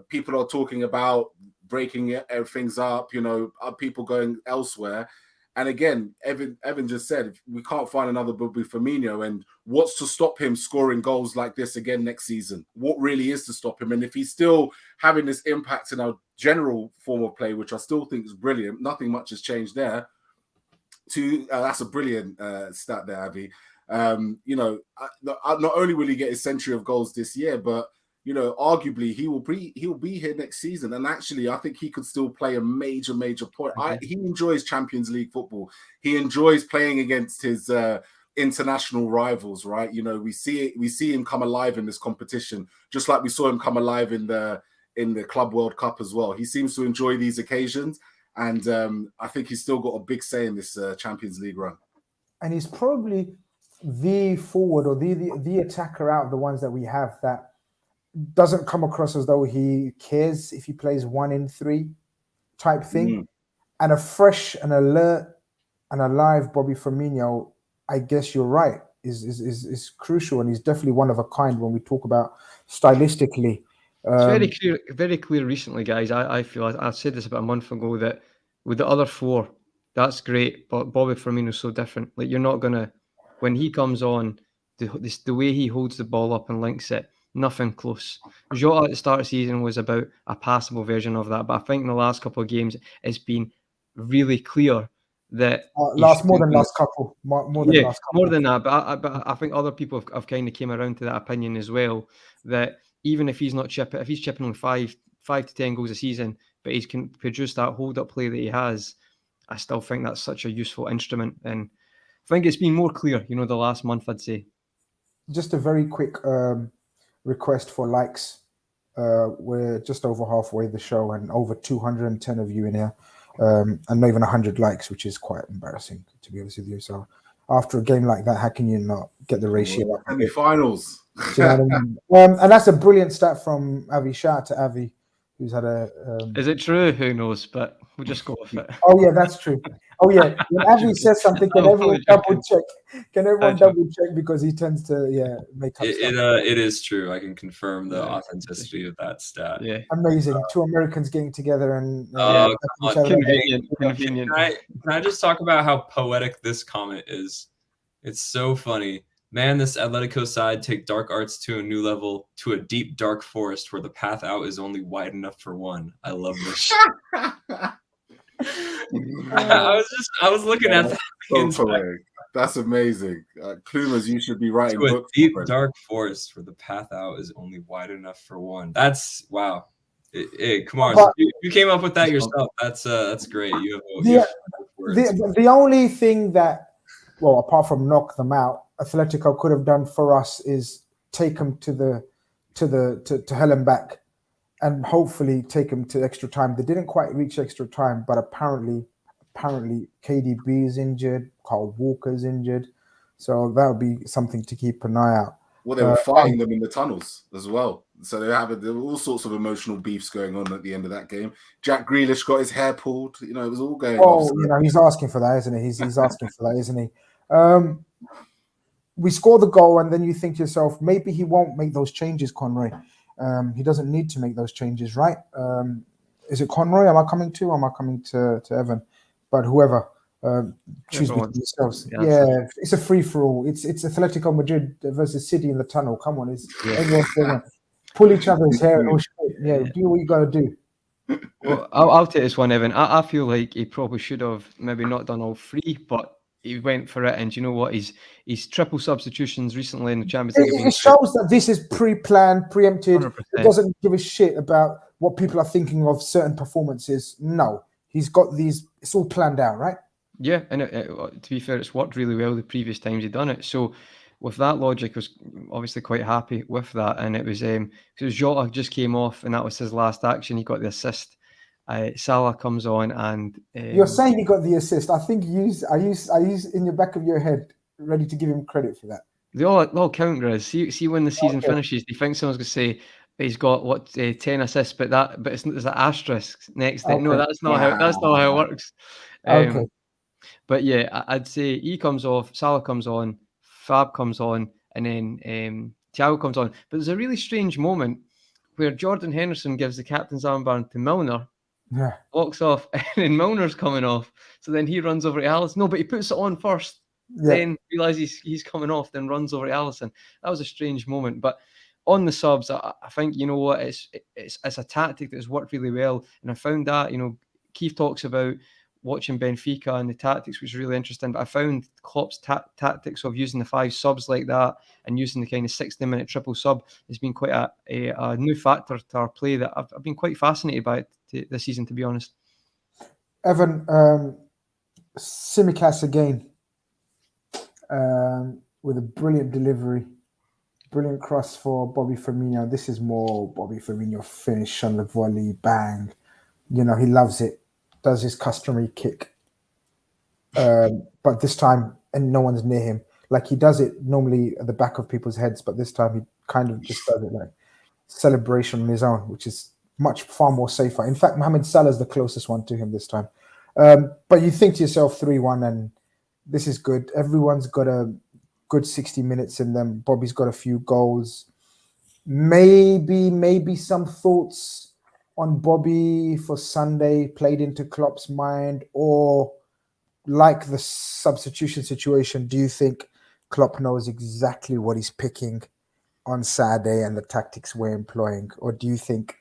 people are talking about breaking things up, you know, are people going elsewhere? And again, Evan just said, we can't find another Bobby Firmino, and what's to stop him scoring goals like this again next season? What really is to stop him? And if he's still having this impact in our general form of play, which I still think is brilliant, nothing much has changed there. That's a brilliant stat there, Avi. You know, not only will he get his century of goals this year, but, you know, arguably he will be here next season. And actually, I think he could still play a major point. He enjoys Champions League football. He enjoys playing against his international rivals, right? You know, we see him come alive in this competition, just like we saw him come alive in the Club World Cup as well. He seems to enjoy these occasions, and I think he's still got a big say in this Champions League run. And he's probably the forward or the attacker out of the ones that we have that doesn't come across as though he cares if he plays 1 in 3 type thing. And a fresh and alert and alive Bobby Firmino, I guess you're right, is crucial, and he's definitely one of a kind when we talk about stylistically. It's very clear recently, guys. I feel I said this about a month ago that with the other 4, that's great, but Bobby Firmino's so different. Like, you're not gonna, when he comes on, the way he holds the ball up and links it, nothing close. Jota at the start of the season was about a passable version of that, but I think in the last couple of games it's been really clear that more than last couple. More than that. But I think other people have kind of came around to that opinion as well. That even if he's not chipping, if he's chipping on 5 to 10 goals a season, but he can produce that hold-up play that he has, I still think that's such a useful instrument. And I think it's been more clear, you know, the last month, I'd say. Just a very quick request for likes. We're just over halfway the show and over 210 of you in here. and not even 100 likes, which is quite embarrassing, to be honest with you. So after a game like that, how can you not get the ratio up? Semi-finals. Do you know what I mean? And that's a brilliant stat from Avi. Shout out to Avi, who's had a. Is it true? Who knows? But we'll just go with it. Oh yeah, that's true. Oh yeah, when Avi says something, can everyone double check? Can everyone double check, because he tends to make up stuff. It is true. I can confirm the authenticity of that stat. Yeah, amazing. Two Americans getting together and each other. Convenient. Can I just talk about how poetic this comment is? It's so funny. Man, this Atletico side take dark arts to a new level, to a deep, dark forest where the path out is only wide enough for one. I love this. I was looking at that. So poetic. That's amazing. Klumas, you should be writing to books. A deep, dark forest where the path out is only wide enough for one. That's wow. Hey, come on. But, you came up with that yourself. That's great. The only thing that, well, apart from knock them out, Atletico could have done for us is take them to hell and back, and hopefully take them to extra time. They didn't quite reach extra time, but apparently KDB is injured, Carl Walker's injured, so that would be something to keep an eye out. Well, they were fighting them in the tunnels as well. So there were all sorts of emotional beefs going on at the end of that game. Jack Grealish got his hair pulled. It was all going on. Oh, he's asking for that, isn't he? He's asking for that, isn't he? We score the goal, and then you think to yourself, maybe he won't make those changes, Conroy. He doesn't need to make those changes, right? Is it Conroy? Am I coming to Evan? But whoever, choose between yourselves. Yeah, it's a free for all. It's Atletico Madrid versus City in the tunnel. Come on, everyone's pull each other's hair. Do what you got to do. Well, I'll take this one, Evan. I feel like he probably should have maybe not done all three, but he went for it. And you know what? He's triple substitutions recently in the Champions League. It shows that this is pre-planned, preempted. 100%. It doesn't give a shit about what people are thinking of certain performances. No, he's got these. It's all planned out, right? Yeah, and to be fair, it's worked really well the previous times he'd done it. So with that logic, I was obviously quite happy with that. And it was because Jota just came off, and that was his last action. He got the assist. Salah comes on, and you're saying he got the assist. I think are you in your back of your head ready to give him credit for that? They all count, Grizz. See when the season finishes, do you think someone's going to say he's got 10 assists, but there's an asterisk next to it? No, that's not how it works. Okay. But yeah, I'd say he comes off, Salah comes on, Fab comes on, and then Thiago comes on. But there's a really strange moment where Jordan Henderson gives the captain's armband to Milner, walks off, and then Milner's coming off. So then he runs over to Alisson. No, but he puts it on first, then realizes he's coming off, then runs over to Alisson. That was a strange moment. But on the subs, I think, you know what, it's a tactic that's worked really well. And I found that, Keith talks about watching Benfica and the tactics was really interesting, but I found Klopp's tactics of using the 5 subs like that and using the kind of 60-minute triple sub has been quite a new factor to our play that I've been quite fascinated by it this season, to be honest. Evan, Tsimikas again with a brilliant delivery, brilliant cross for Bobby Firmino. This is more Bobby Firmino finish on the volley, bang. He loves it. Does his customary kick, but this time, and no one's near him. Like he does it normally at the back of people's heads, but this time he kind of just does it like celebration on his own, which is far more safer. In fact, Mohamed Salah is the closest one to him this time. But you think to yourself, 3-1, and this is good. Everyone's got a good 60 minutes in them. Bobby's got a few goals. Maybe some thoughts on Bobby for Sunday played into Klopp's mind, or like the substitution situation, do you think Klopp knows exactly what he's picking on Saturday and the tactics we're employing, or do you think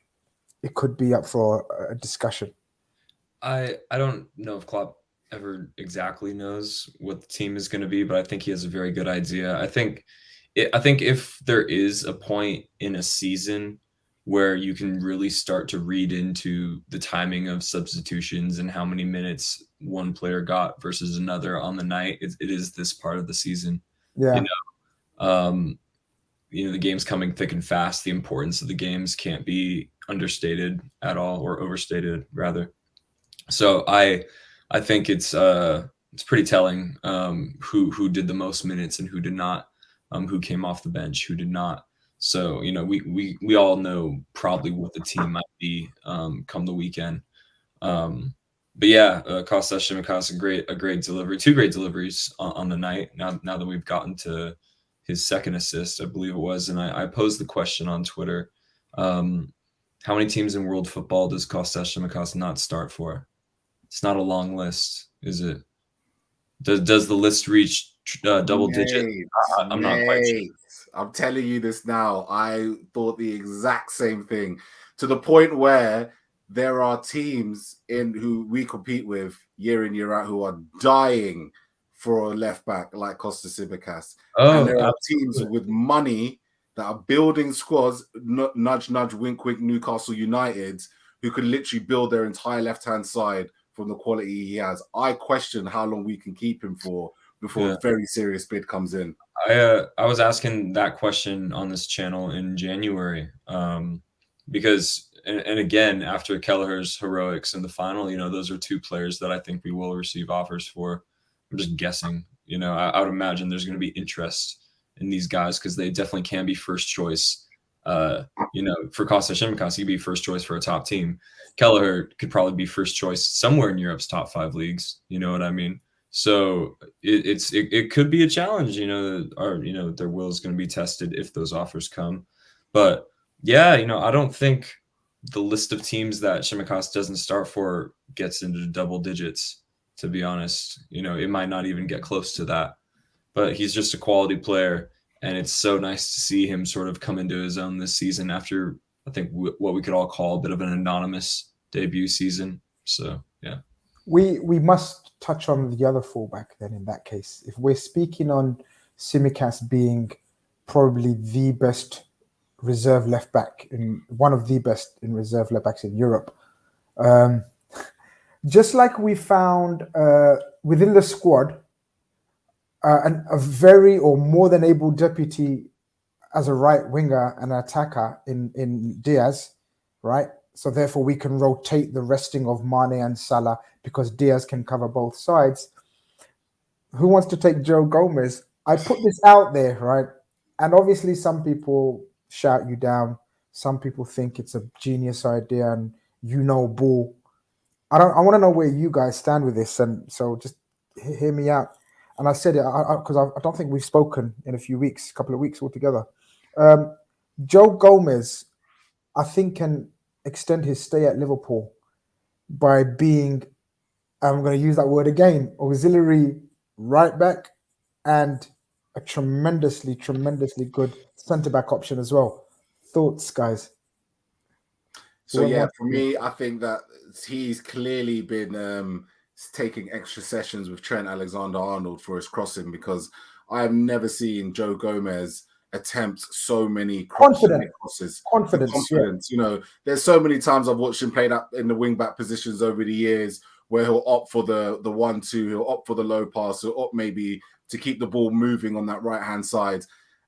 it could be up for a discussion? I don't know if Klopp ever exactly knows what the team is going to be, but I think he has a very good idea. I think if there is a point in a season where you can really start to read into the timing of substitutions and how many minutes one player got versus another on the night, it is this part of the season. Yeah. The game's coming thick and fast. The importance of the games can't be understated at all, or overstated rather. So I think it's pretty telling who did the most minutes and who did not, who came off the bench, who did not. So we all know probably what the team might be come the weekend. But yeah, Kostas Tsimikas, a great delivery, 2 great deliveries on the night. Now that we've gotten to his second assist, I believe it was, and I posed the question on Twitter: how many teams in world football does Kostas Tsimikas not start for? It's not a long list, is it? Does the list reach double digit? I'm not quite sure. I'm telling you this now. I thought the exact same thing, to the point where there are teams in who we compete with year in, year out, who are dying for a left back like Kostas Tsimikas. Oh, and there are absolutely. teams with money that are building squads, nudge, nudge, wink, wink, Newcastle United, who could literally build their entire left-hand side from the quality he has. I question how long we can keep him for before a very serious bid comes in. I was asking that question on this channel in January, because and again, after Kelleher's heroics in the final, those are 2 players that I think we will receive offers for. I'm just guessing. I would imagine there's going to be interest in these guys because they definitely can be first choice. For Kostas Tsimikas, he'd be first choice for a top team. Kelleher could probably be first choice somewhere in Europe's top 5 leagues. You know what I mean? So it could be a challenge, their will is going to be tested if those offers come. But yeah, I don't think the list of teams that Tsimikas doesn't start for gets into double digits, to be honest. It might not even get close to that. But he's just a quality player, and it's so nice to see him sort of come into his own this season after, I think, what we could all call a bit of an anonymous debut season. So, yeah. We must touch on the other fullback then in that case. If we're speaking on Tsimikas being probably the best reserve left back, one of the best in reserve left backs in Europe, just like we found within the squad a very or more than able deputy as a right winger and attacker in Diaz, right? So therefore we can rotate the resting of Mane and Salah because Diaz can cover both sides. Who wants to take Joe Gomez? I put this out there, right? And obviously some people shout you down. Some people think it's a genius idea and ball. I want to know where you guys stand with this. And so just hear me out. And I said it because I don't think we've spoken in a couple of weeks altogether. Joe Gomez, I think, can extend his stay at Liverpool by being, I'm going to use that word again, auxiliary right back and a tremendously good centre-back option as well. Thoughts, guys? So yeah, for me, I think that he's clearly been taking extra sessions with Trent Alexander-Arnold for his crossing, because I've never seen Joe Gomez attempt so many crosses. Confidence. Yeah. There's so many times I've watched him play that in the wing-back positions over the years where he'll opt for the 1-2, he'll opt for the low pass, he'll opt maybe to keep the ball moving on that right-hand side.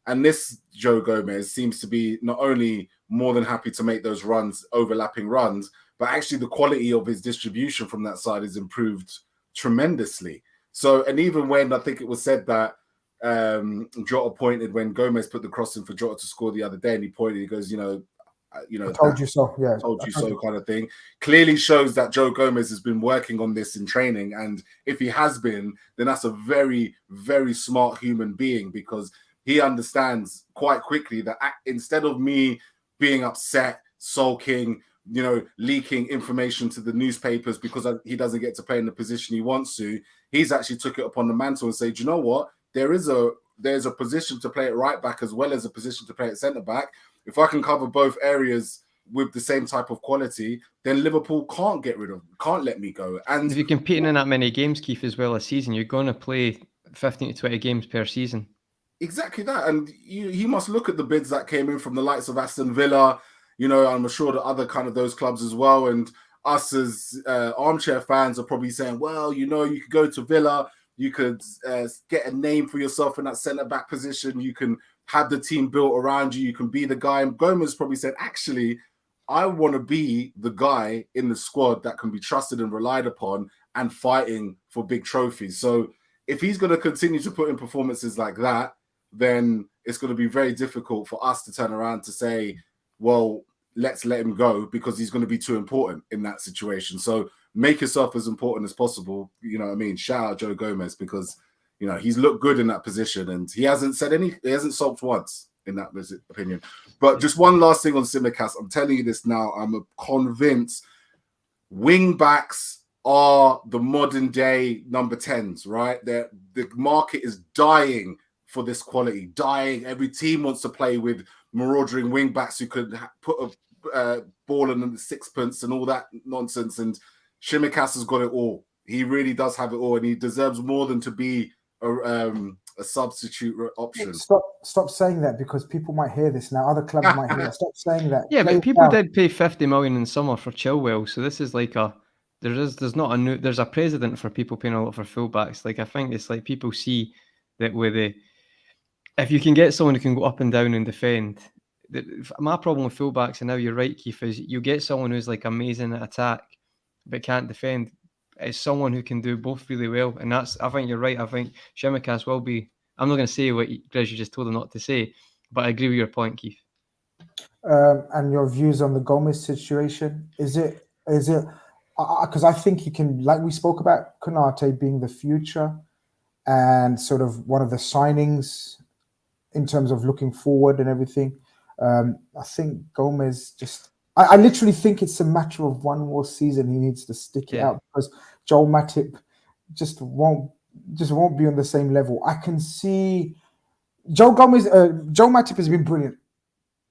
And this Joe Gomez seems to be not only more than happy to make those runs, overlapping runs, but actually the quality of his distribution from that side has improved tremendously. So, and even when I think it was said that Jota pointed when Gomez put the cross in for Jota to score the other day, and he pointed, he goes, I told you so. Yeah, told you so kind of thing. Clearly shows that Joe Gomez has been working on this in training, and if he has been, then that's a very, very smart human being, because he understands quite quickly that instead of me being upset, sulking, leaking information to the newspapers because he doesn't get to play in the position he wants to, he's actually took it upon the mantle and said, you know what? There's a position to play at right back as well as a position to play at centre back. If I can cover both areas with the same type of quality, then Liverpool can't let me go. And if you're competing in that many games, Keith, as well a season, you're going to play 15 to 20 games per season. Exactly that. And he must look at the bids that came in from the likes of Aston Villa, I'm sure that other kind of those clubs as well. And us as armchair fans are probably saying, well, you could go to Villa, you could get a name for yourself in that centre-back position, you can have the team built around you, you can be the guy. And Gomez probably said, actually, I want to be the guy in the squad that can be trusted and relied upon and fighting for big trophies. So if he's going to continue to put in performances like that, then it's going to be very difficult for us to turn around to say, well, let's let him go because he's going to be too important in that situation. So make yourself as important as possible. You know what I mean? Shout out Joe Gomez because, you know, he's looked good in that position and he hasn't sulked once in that opinion. But just one last thing on Tsimikas. I'm telling you this now. I'm convinced wing backs are the modern day number 10s, right? The market is dying for this quality, dying. Every team wants to play with marauding wing backs who could put a ball in the sixpence and all that nonsense. And Tsimikas has got it all. He really does have it all, and he deserves more than to be a substitute option. Stop saying that because people might hear this now. Other clubs might hear it. Stop saying that. Yeah, but people did pay 50 million in summer for Chilwell, so this is like there's a precedent for people paying a lot for fullbacks. Like I think it's like people see that if you can get someone who can go up and down and defend. My problem with fullbacks, and now you're right, Keith, is you get someone who's like amazing at attack but can't defend. It's someone who can do both really well, and I think you're right. I think Tsimikas will be. I'm not going to say what Grizz you just told him not to say, but I agree with your point, Keith. And your views on the Gomez situation? Is it because I think you can, like we spoke about Konate being the future and sort of one of the signings in terms of looking forward and everything. I think Gomez I literally think it's a matter of one more season. He needs to stick it out because Joel Matip just won't be on the same level. I can see Joe Matip has been brilliant.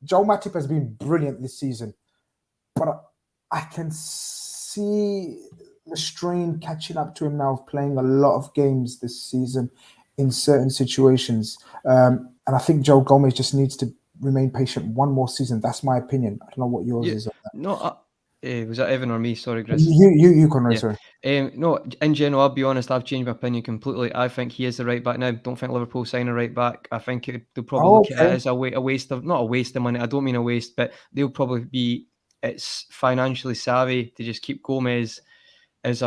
Joel Matip has been brilliant this season, but I can see the strain catching up to him now of playing a lot of games this season in certain situations. And I think Joe Gomez just needs to remain patient one more season. That's my opinion. I don't know what yours is on that. No, was that Evan or me? Sorry, Chris. You can sorry. No, in general, I'll be honest, I've changed my opinion completely. I think he is the right back now. Don't think Liverpool sign a right back. I think they'll probably look at it as a waste of, not a waste of money. I don't mean a waste, but they'll probably be, it's financially savvy to just keep Gomez as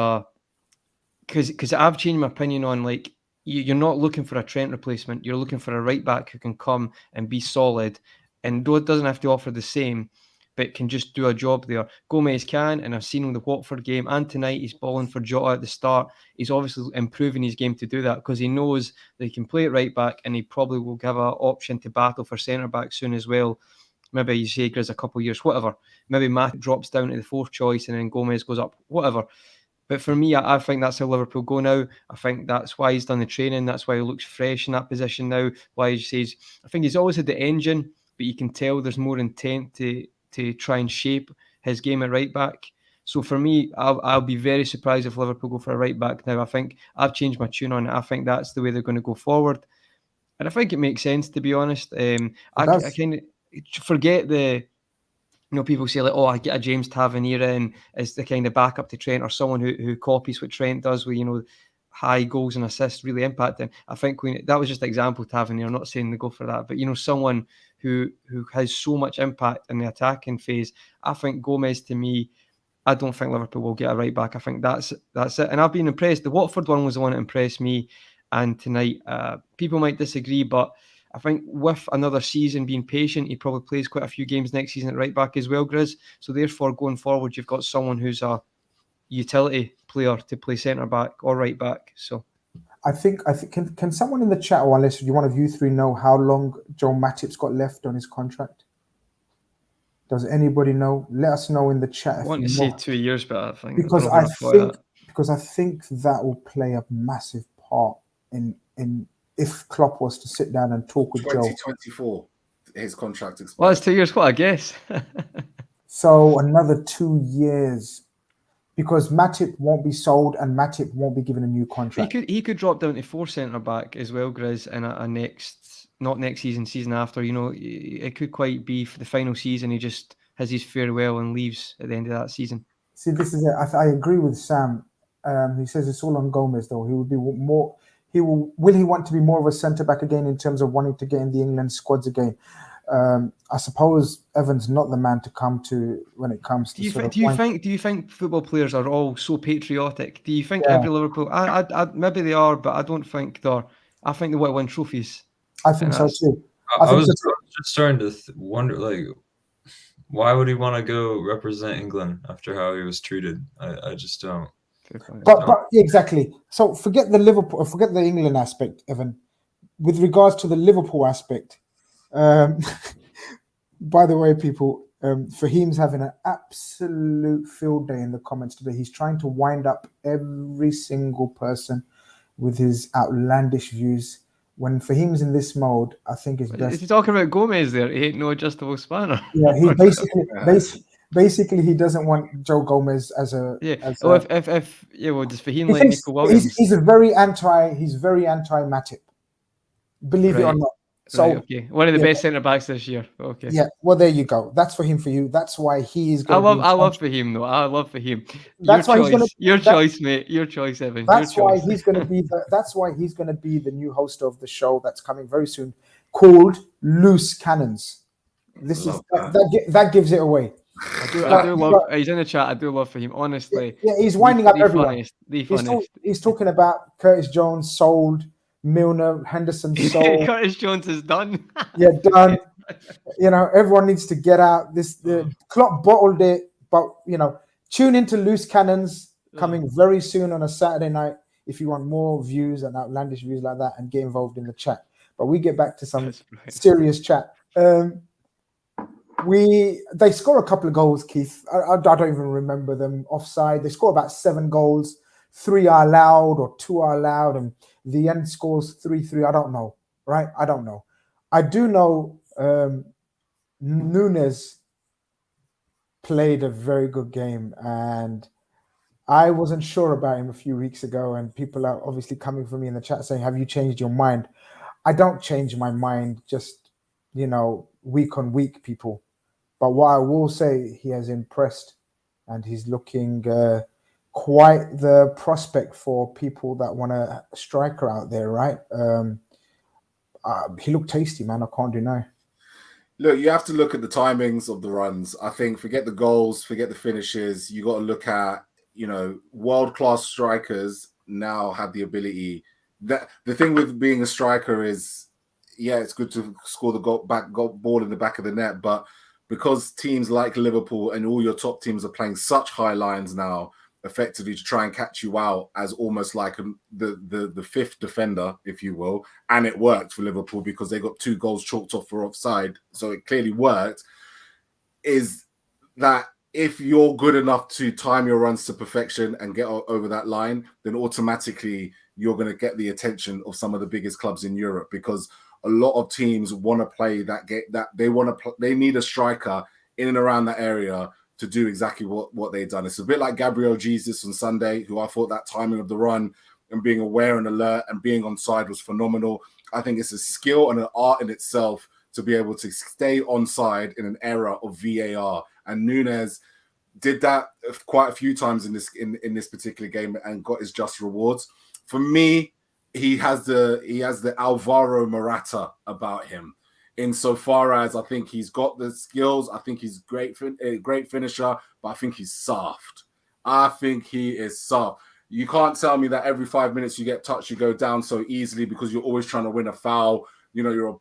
because I've changed my opinion on like, you're not looking for a Trent replacement. You're looking for a right back who can come and be solid. And though it doesn't have to offer the same, but can just do a job there. Gomez can, and I've seen him in the Watford game. And tonight he's balling for Jota at the start. He's obviously improving his game to do that because he knows that he can play it right back and he probably will give an option to battle for centre-back soon as well. Maybe you say Grizz a couple of years, whatever. Maybe Matip drops down to the fourth choice and then Gomez goes up, whatever. But for me, I think that's how Liverpool go now. I think that's why he's done the training. That's why he looks fresh in that position now. Why he says, I think he's always had the engine, but you can tell there's more intent to try and shape his game at right back. So for me, I'll be very surprised if Liverpool go for a right back now. I think I've changed my tune on it. I think that's the way they're going to go forward. And I think it makes sense, to be honest. I kind of forget people say like, oh, I get a James Tavernier in as the kind of backup to Trent or someone who copies what Trent does with, high goals and assists really impacting. I think that was just an example, Tavernier. I'm not saying they go for that, but someone who has so much impact in the attacking phase. I think Gomez, to me, I don't think Liverpool will get a right back. I think that's it. And I've been impressed. The Watford one was the one that impressed me. And tonight, people might disagree, but I think with another season being patient, he probably plays quite a few games next season at right back as well, Grizz. So therefore, going forward, you've got someone who's a utility player to play centre back or right back. So I think can someone in the chat, or unless you one of you three know how long Joel Matip's got left on his contract? Does anybody know? Let us know in the chat. I want to say 2 years, but I think because I think that will play a massive part in if Klopp was to sit down and talk with 2024, his contract expires. Well, it's 2 years. What I guess. So another 2 years. Because Matip won't be sold and Matip won't be given a new contract. He could drop down to 4 centre back as well, Grizz, in a not next season after. It could quite be for the final season. He just has his farewell and leaves at the end of that season. See, this is it. I agree with Sam. He says it's all on Gomez though. He would be more. Will he want to be more of a centre back again in terms of wanting to get in the England squads again? I suppose Evan's not the man to come to when it comes to Do you think football players are all so patriotic? Do you think every Liverpool? Maybe they are, but I don't think they're. I think they want to win trophies. I think so too. I was just starting to wonder, like, why would he want to go represent England after how he was treated? I just don't. But exactly. So forget the England aspect, Evan. With regards to the Liverpool aspect, by the way, people, Fahim's having an absolute field day in the comments today. He's trying to wind up every single person with his outlandish views. When Fahim's in this mode, I think it's best. Is he talking about Gomez there? He ain't no adjustable spanner. Yeah, he basically he doesn't want Joe Gomez as a. Yeah. As does Fahim like Nico Williams? He's very anti Matip. Believe it or not. So okay, one of the best centre backs this year. Okay. Yeah. Well, there you go. That's for him. For you. That's why he is. I love Fahim though. I love Fahim. Your choice, mate. Your choice, Evan. That's why he's going to be. That's why he's going to be the new host of the show that's coming very soon, called Loose Cannons. This is that gives it away. I do love. He's in the chat. I do love Fahim. Honestly. Yeah, he's winding up everyone. Funniest. He's talking about Curtis Jones sold. Milner, Henderson, sold. Curtis Jones is done. Yeah, done. Everyone needs to get out. The Klopp bottled it, but tune into Loose Cannons coming very soon on a Saturday night if you want more views and outlandish views like that and get involved in the chat. But we get back to some serious chat. They score a couple of goals, Keith. I don't even remember them offside. They score about 7 goals. 3 are allowed or 2 are allowed, and the end scores 3-3. I don't know, right? I don't know. I do know Nunez played a very good game, and I wasn't sure about him a few weeks ago, and people are obviously coming for me in the chat saying, have you changed your mind? I don't change my mind just, week on week, people. But what I will say, he has impressed, and he's looking... quite the prospect for people that want a striker out there, right? He looked tasty, man. I can't deny. Look, you have to look at the timings of the runs. I think forget the goals, forget the finishes. You got to look at, world-class strikers now have the ability. That the thing with being a striker is, it's good to score the ball in the back of the net, but because teams like Liverpool and all your top teams are playing such high lines now, effectively to try and catch you out as almost like the fifth defender, if you will. And it worked for Liverpool because they got 2 goals chalked off for offside. So it clearly worked. Is that if you're good enough to time your runs to perfection and get over that line, then automatically you're going to get the attention of some of the biggest clubs in Europe, because a lot of teams want to play that game, that they need a striker in and around that area to do exactly what they've done. It's a bit like Gabriel Jesus on Sunday, who I thought that timing of the run and being aware and alert and being on side was phenomenal. I think it's a skill and an art in itself to be able to stay on side in an era of VAR. And Nunez did that quite a few times in this particular game and got his just rewards. For me, he has the Alvaro Morata about him. Insofar as I think he's got the skills, I think he's a great finisher, but I think he's soft. I think he is soft. You can't tell me that every 5 minutes you get touched, you go down so easily because you're always trying to win a foul. You're a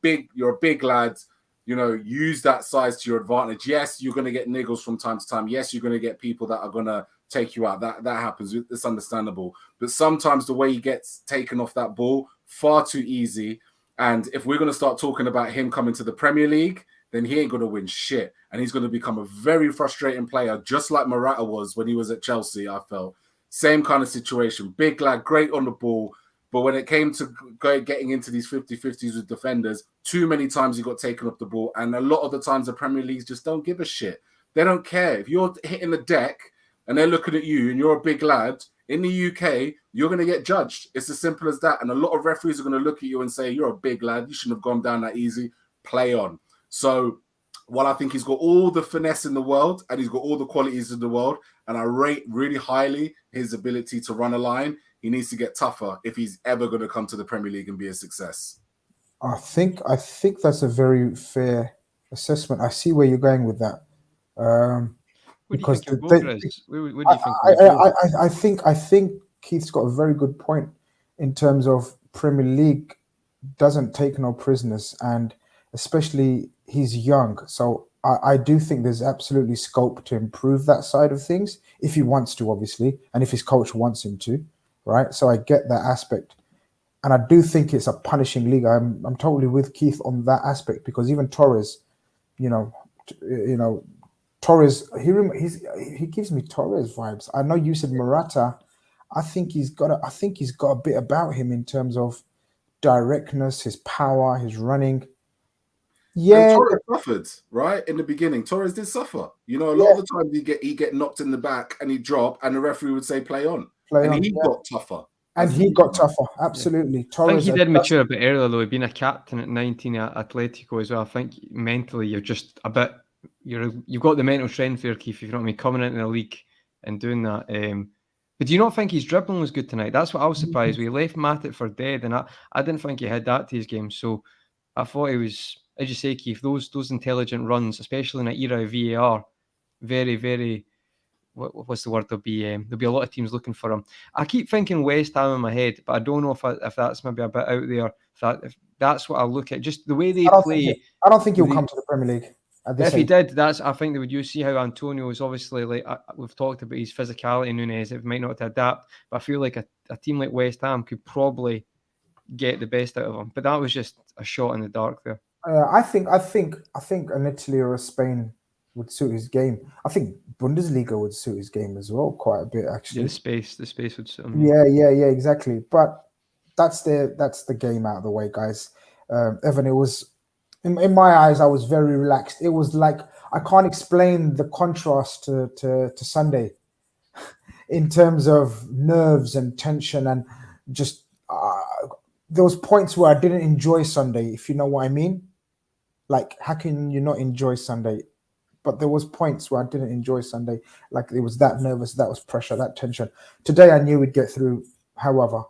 big lad. Use that size to your advantage. Yes, you're going to get niggles from time to time. Yes, you're going to get people that are going to take you out. That happens. It's understandable. But sometimes the way he gets taken off that ball, far too easy. And if we're going to start talking about him coming to the Premier League, then he ain't going to win shit. And he's going to become a very frustrating player, just like Morata was when he was at Chelsea, I felt. Same kind of situation. Big lad, great on the ball. But when it came to getting into these 50-50s with defenders, too many times he got taken off the ball. And a lot of the times the Premier Leagues just don't give a shit. They don't care. If you're hitting the deck and they're looking at you and you're a big lad, in the UK, you're going to get judged. It's as simple as that. And a lot of referees are going to look at you and say, you're a big lad. You shouldn't have gone down that easy. Play on. So while I think he's got all the finesse in the world and he's got all the qualities in the world, and I rate really highly his ability to run a line, he needs to get tougher if he's ever going to come to the Premier League and be a success. I think that's a very fair assessment. I see where you're going with that. Where do you Because think he'll go, they, Grizz? Where do you think he'll go? I think Keith's got a very good point in terms of Premier League doesn't take no prisoners, and especially he's young. So I do think there's absolutely scope to improve that side of things if he wants to, obviously, and if his coach wants him to, right? So I get that aspect. And I do think it's a punishing league. I'm totally with Keith on that aspect, because even Torres, you know, Torres, he gives me Torres vibes. I know you said Morata. I think he's got a bit about him in terms of directness, his power, his running. And Yeah, Torres suffered, right? In the beginning, Torres did suffer. You know, a lot of the time he get knocked in the back and he'd drop, and the referee would say play on. He got tougher. And he got tougher, absolutely. I think Torres, he did mature a bit earlier, though. Being a captain at 19 at Atletico as well. I think mentally you're just a bit. You've got the mental strength there, Keith. If you know what I mean, coming into the league and doing that. But do you not think his dribbling was good tonight? That's what I was surprised. We left Matip for dead, and I didn't think he had that to his game. So I thought he was, as you say, Keith, those intelligent runs, especially in an era of VAR, very, very. What's the word? There'll be a lot of teams looking for him. I keep thinking West Ham in my head, but I don't know if that's maybe a bit out there. If that's what I look at, just the way they play. I don't think he'll come to the Premier League. If he did, I think they would. You see how Antonio is obviously like we've talked about his physicality. Nunez, it might not to adapt, but I feel like a team like West Ham could probably get the best out of him. But that was just a shot in the dark there. I think an Italy or a Spain would suit his game. I think Bundesliga would suit his game as well, quite a bit actually. Yeah, the space would suit him. Yeah, exactly. But that's the game out of the way, guys. Evan, it was in my eyes, I was very relaxed. It was like I can't explain the contrast to Sunday in terms of nerves and tension, and just there was points where I didn't enjoy Sunday, if you know what I mean. Like, how can you not enjoy Sunday? But there was points where I didn't enjoy Sunday. Like, it was that nervous, that was pressure, that tension. Today I knew we'd get through, however.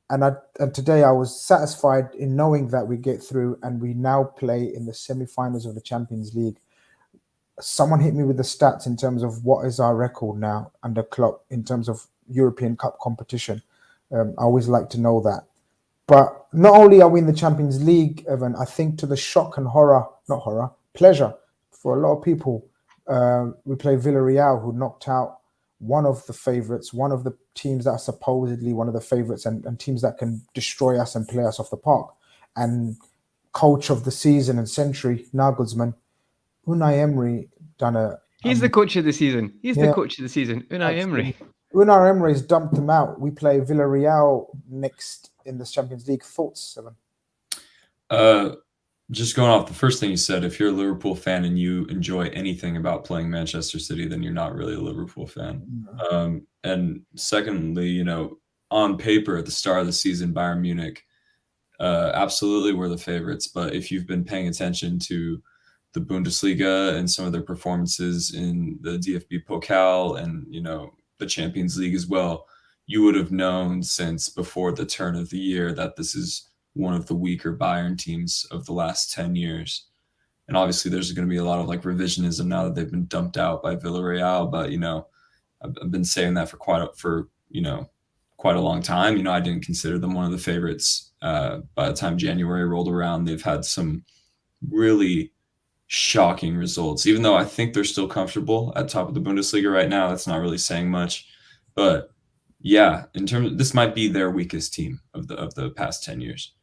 And today I was satisfied in knowing that we get through, and we now play in the semi-finals of the Champions League. Someone hit me with the stats in terms of what is our record now under Klopp in terms of European Cup competition. I always like to know that. But not only are we in the Champions League, Evan, I think to the shock and pleasure for a lot of people, we play Villarreal, who knocked out one of the favourites, one of the teams that are supposedly one of the favourites, and teams that can destroy us and play us off the park. And coach of the season and century, Nagelsmann, Unai Emery done a... He's the coach of the season. The coach of the season, Unai Emery. Unai Emery's dumped them out. We play Villarreal next in the Champions League. Thoughts, Evan? Just going off the first thing you said, if you're a Liverpool fan and you enjoy anything about playing Manchester City, then you're not really a Liverpool fan. And secondly, you know, on paper at the start of the season, Bayern Munich absolutely were the favorites. But if you've been paying attention to the Bundesliga and some of their performances in the DFB Pokal and, you know, the Champions League as well, you would have known since before the turn of the year that this is one of the weaker Bayern teams of the last 10 years. And obviously there's going to be a lot of like revisionism now that they've been dumped out by Villarreal. But, you know, I've been saying that for quite a long time. You know, I didn't consider them one of the favorites. By the time January rolled around, they've had some really shocking results, even though I think they're still comfortable at top of the Bundesliga right now. That's not really saying much, but yeah, in terms of, this might be their weakest team of the past 10 years.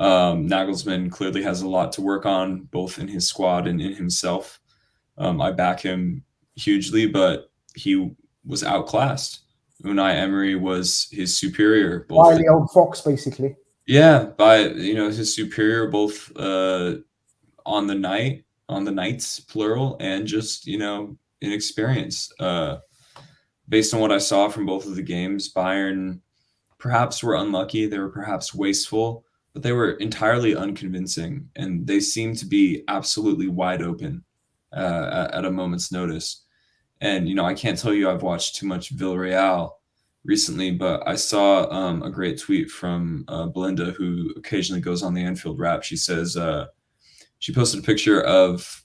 Nagelsmann clearly has a lot to work on, both in his squad and in himself. I back him hugely, but he was outclassed. Unai Emery was his superior. By the old fox, basically. Yeah, by his superior both on the nights, plural, and just in experience. Based on what I saw from both of the games, Bayern perhaps were unlucky. They were perhaps wasteful, but they were entirely unconvincing, and they seemed to be absolutely wide open at a moment's notice. And, I can't tell you I've watched too much Villarreal recently, but I saw a great tweet from Belinda, who occasionally goes on the Anfield Wrap. She says she posted a picture of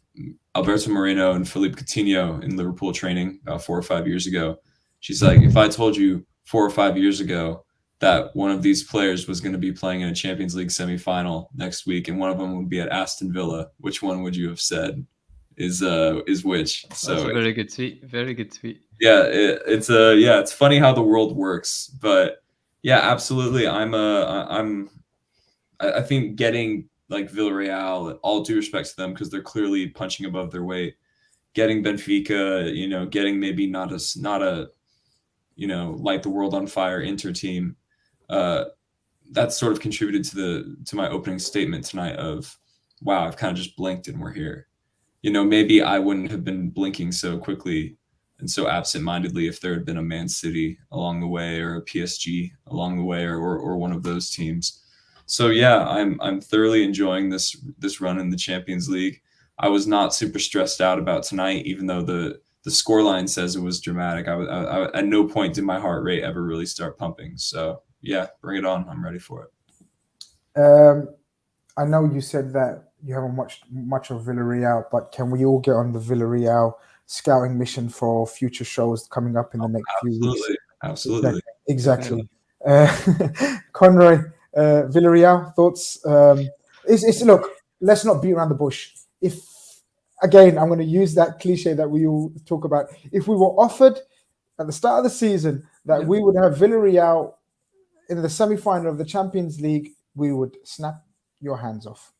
Alberto Moreno and Philippe Coutinho in Liverpool training about 4 or 5 years ago. She's like, if I told you 4 or 5 years ago that one of these players was going to be playing in a Champions League semifinal next week, and one of them would be at Aston Villa, which one would you have said is which? That's So a very good tweet. Very good tweet. yeah, it's funny how the world works, but yeah, absolutely. I think getting like Villarreal, all due respect to them because they're clearly punching above their weight. Getting Benfica, getting maybe not a light the world on fire Inter team. That sort of contributed to my opening statement tonight of, wow, I've kind of just blinked and we're here. Maybe I wouldn't have been blinking so quickly and so absent-mindedly if there had been a Man City along the way or a PSG along the way or one of those teams. So yeah, I'm thoroughly enjoying this run in the Champions League. I was not super stressed out about tonight, even though the scoreline says it was dramatic. I at no point did my heart rate ever really start pumping. So yeah, bring it on. I'm ready for it. I know you said that you haven't watched much of Villarreal, but can we all get on the Villarreal scouting mission for future shows coming up in the next few weeks? Absolutely. Exactly. Conroy, Villarreal, thoughts? Look, let's not beat around the bush. Again, I'm going to use that cliche that we all talk about. If we were offered at the start of the season that we would have Villarreal in the semi-final of the Champions League, we would snap your hands off.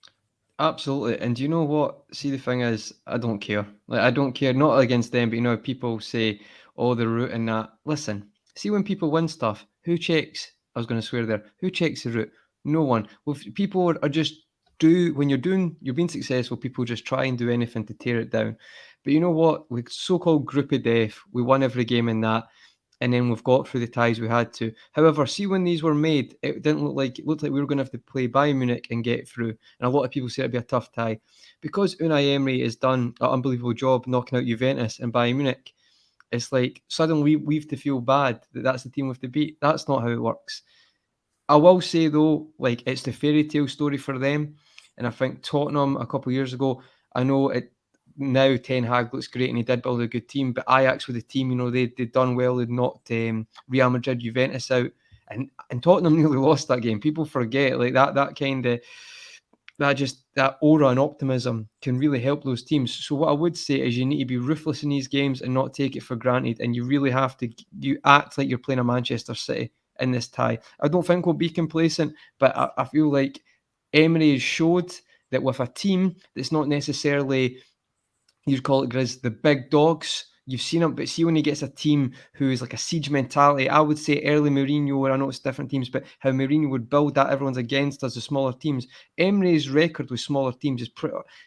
Absolutely. And do you know what? See, the thing is, I don't care. I don't care, not against them, but people say, oh, the route and that. Listen, see when people win stuff, who checks? I was going to swear there. Who checks the route? No one. Well, people are just when you're being successful, people just try and do anything to tear it down. But you know what? With so-called group of death, we won every game in that. And then we've got through the ties we had to. However, see when these were made, it looked like we were going to have to play Bayern Munich and get through. And a lot of people say it'd be a tough tie. Because Unai Emery has done an unbelievable job knocking out Juventus and Bayern Munich, it's like suddenly we have to feel bad that that's the team we have to beat. That's not how it works. I will say though, it's the fairy tale story for them. And I think Tottenham a couple of years ago, I know it. Now Ten Hag looks great and he did build a good team, but Ajax with the team, they'd done well. They'd knocked Real Madrid, Juventus out, and Tottenham nearly lost that game. People forget that kind of that aura and optimism can really help those teams. So what I would say is you need to be ruthless in these games and not take it for granted, and you really have to act like you're playing a Manchester City in this tie. I don't think we'll be complacent, but I feel like Emery has showed that with a team that's not necessarily, you'd call it, Grizz, the big dogs. You've seen him, but see when he gets a team who is like a siege mentality. I would say early Mourinho, where I know it's different teams, but how Mourinho would build that, everyone's against us, the smaller teams. Emery's record with smaller teams is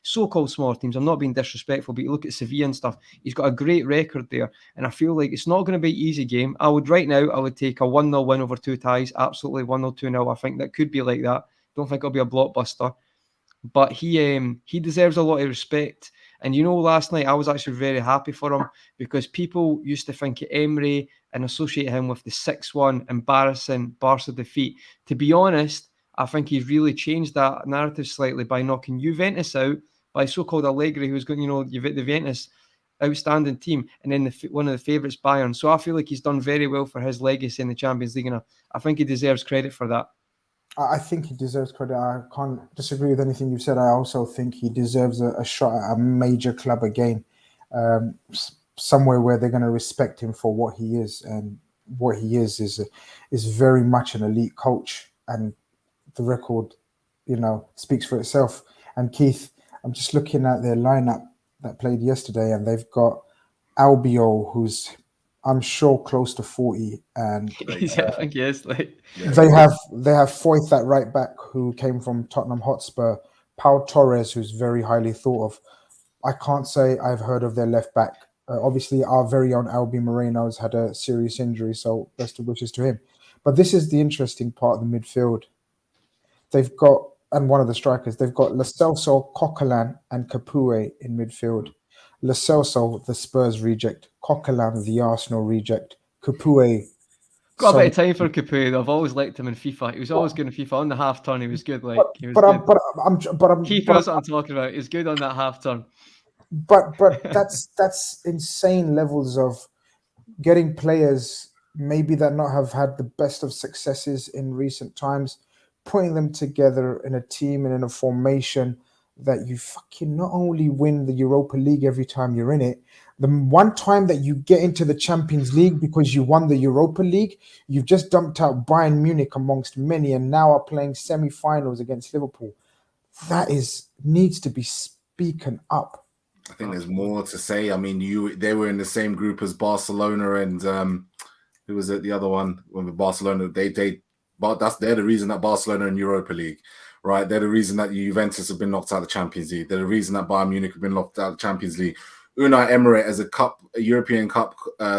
so-called smaller teams. I'm not being disrespectful, but you look at Sevilla and stuff, he's got a great record there. And I feel like it's not going to be an easy game. I would take a 1-0 win over two ties. Absolutely 1-0, 2-0. I think that could be like that. Don't think it'll be a blockbuster. But he deserves a lot of respect. And last night I was actually very happy for him because people used to think of Emery and associate him with the 6-1 embarrassing Barca defeat. To be honest, I think he's really changed that narrative slightly by knocking Juventus out by so-called Allegri, who's going, the Juventus outstanding team, and then one of the favourites, Bayern. So I feel like he's done very well for his legacy in the Champions League, and I think he deserves credit for that. I think he deserves credit. I can't disagree with anything you've said. I also think he deserves a shot at a major club again, somewhere where they're going to respect him for what he is. And what he is very much an elite coach. And the record, speaks for itself. And Keith, I'm just looking at their lineup that played yesterday, and they've got Albiol, who's I'm sure close to 40, and I think he is. They have Foyth at right back, who came from Tottenham Hotspur. Pau Torres, who's very highly thought of. I can't say I've heard of their left back. Obviously, our very own Albi Moreno's had a serious injury, so best of wishes to him. But this is the interesting part of the midfield. They've got, and one of the strikers, they've got Lo Celso, Coquelin, and Capoue in midfield. Lo Celso, the Spurs reject. Coquelin, the Arsenal reject. Capoue. Got a bit of time for Capoue, though. I've always liked him in FIFA. He was always good in FIFA. On the half turn, he was good. Keith knows what I'm talking about. He's good on that half turn. but that's insane levels of getting players maybe that not have had the best of successes in recent times, putting them together in a team and in a formation that you fucking not only win the Europa League every time you're in it, the one time that you get into the Champions League because you won the Europa League, you've just dumped out Bayern Munich amongst many and now are playing semi-finals against Liverpool. That needs to be speaken up. I think there's more to say. I mean, they were in the same group as Barcelona and who was it? The other one with Barcelona. They're the reason that Barcelona in Europa League, right? They're the reason that Juventus have been knocked out of the Champions League. They're the reason that Bayern Munich have been knocked out of the Champions League. Unai Emery, as a European Cup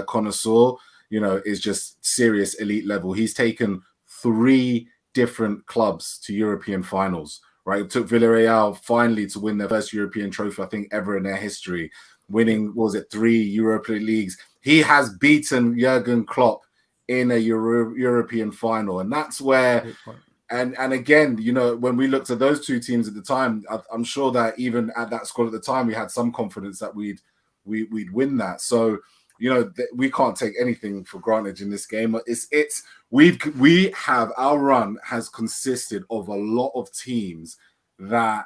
connoisseur, is just serious elite level. He's taken 3 different clubs to European finals. Right, it took Villarreal finally to win their first European trophy, I think, ever in their history, winning, 3 Europa Leagues. He has beaten Jurgen Klopp in a European final, and that's where. And again, when we looked at those 2 teams at the time, I'm sure that even at that squad at the time, we had some confidence that we'd win that. So we can't take anything for granted in this game. We have our run has consisted of a lot of teams that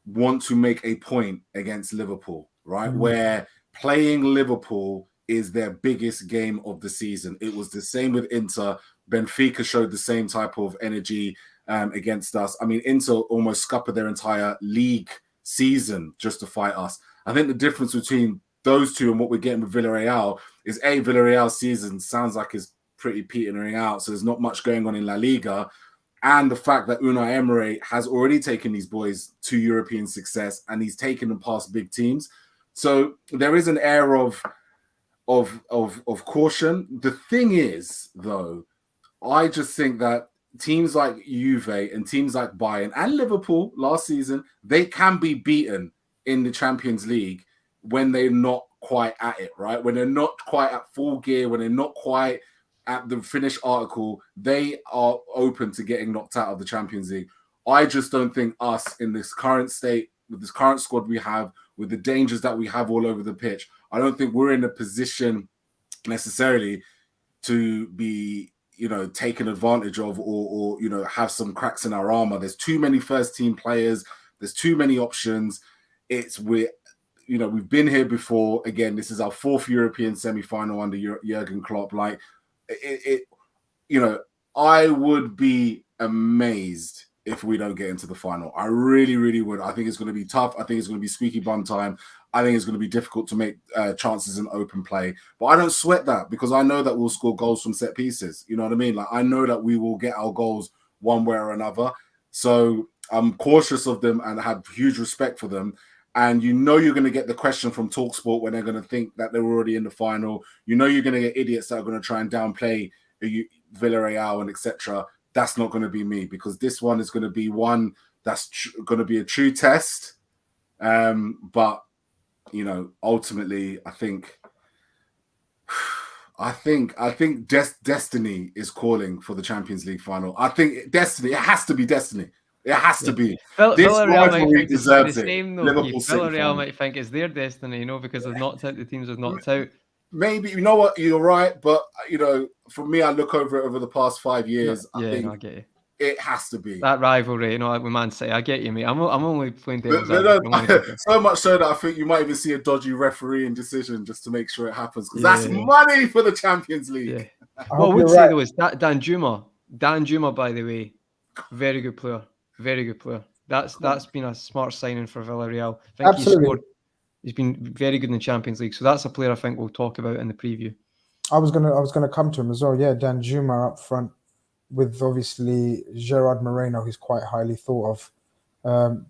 want to make a point against Liverpool, right? Where playing Liverpool is their biggest game of the season. It was the same with Inter. Benfica showed the same type of energy against us. I mean, Inter almost scuppered their entire league season just to fight us. I think the difference between those 2 and what we're getting with Villarreal is Villarreal's season sounds like it's pretty petering out, so there's not much going on in La Liga, and the fact that Unai Emery has already taken these boys to European success and he's taken them past big teams, so there is an air of caution. The thing is, though, I just think that teams like Juve and teams like Bayern and Liverpool last season, they can be beaten in the Champions League when they're not quite at it, right? When they're not quite at full gear, when they're not quite at the finished article, they are open to getting knocked out of the Champions League. I just don't think us in this current state, with this current squad we have, with the dangers that we have all over the pitch, I don't think we're in a position necessarily to be, taken advantage of or have some cracks in our armor. There's too many first team players. There's too many options. We've been here before. Again, this is our 4th European semi-final under Jurgen Klopp. I would be amazed if we don't get into the final. I really, really would. I think it's going to be tough. I think it's going to be squeaky bum time. I think it's going to be difficult to make chances in open play. But I don't sweat that because I know that we'll score goals from set pieces. You know what I mean? I know that we will get our goals one way or another. So I'm cautious of them and I have huge respect for them. And you're going to get the question from TalkSport when they're going to think that they're already in the final. You're going to get idiots that are going to try and downplay Villarreal and etc. That's not going to be me because this one is going to be one that's going to be a true test. But ultimately, I think destiny is calling for the Champions League final. I think destiny. It has to be destiny. It has to be. Villarreal might think it's the it. same though. Villarreal might think it's their destiny, because they've knocked out the teams have knocked out. Maybe, you know what, you're right, but for me, I look over it over the past 5 years. I get you. It has to be that rivalry, like with Man City. I get you, mate. I'm only playing devil's so much so that I think you might even see a dodgy refereeing decision just to make sure it happens because that's money for the Champions League. Yeah. What I would say though is that Dan Juma, by the way, very good player. Very good player. That's been a smart signing for Villarreal. I think he's been very good in the Champions League. So that's a player I think we'll talk about in the preview. I was gonna come to him as well. Yeah, Dan Juma up front with obviously Gerard Moreno, who's quite highly thought of.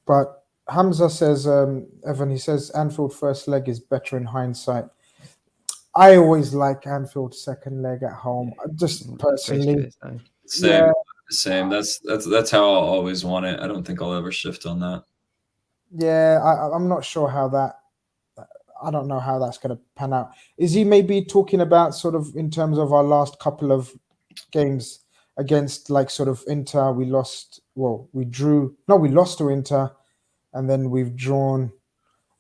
But Hamza says, Evan, he says Anfield first leg is better in hindsight. I always like Anfield second leg at home. Just personally, Same. That's how I'll always want it. I don't think I'll ever shift on that. Yeah, I'm not sure how that. I don't know how that's going to pan out. Is he maybe talking about sort of in terms of our last couple of games against sort of Inter? We lost. Well, we drew. No, we lost to Inter, and then we've drawn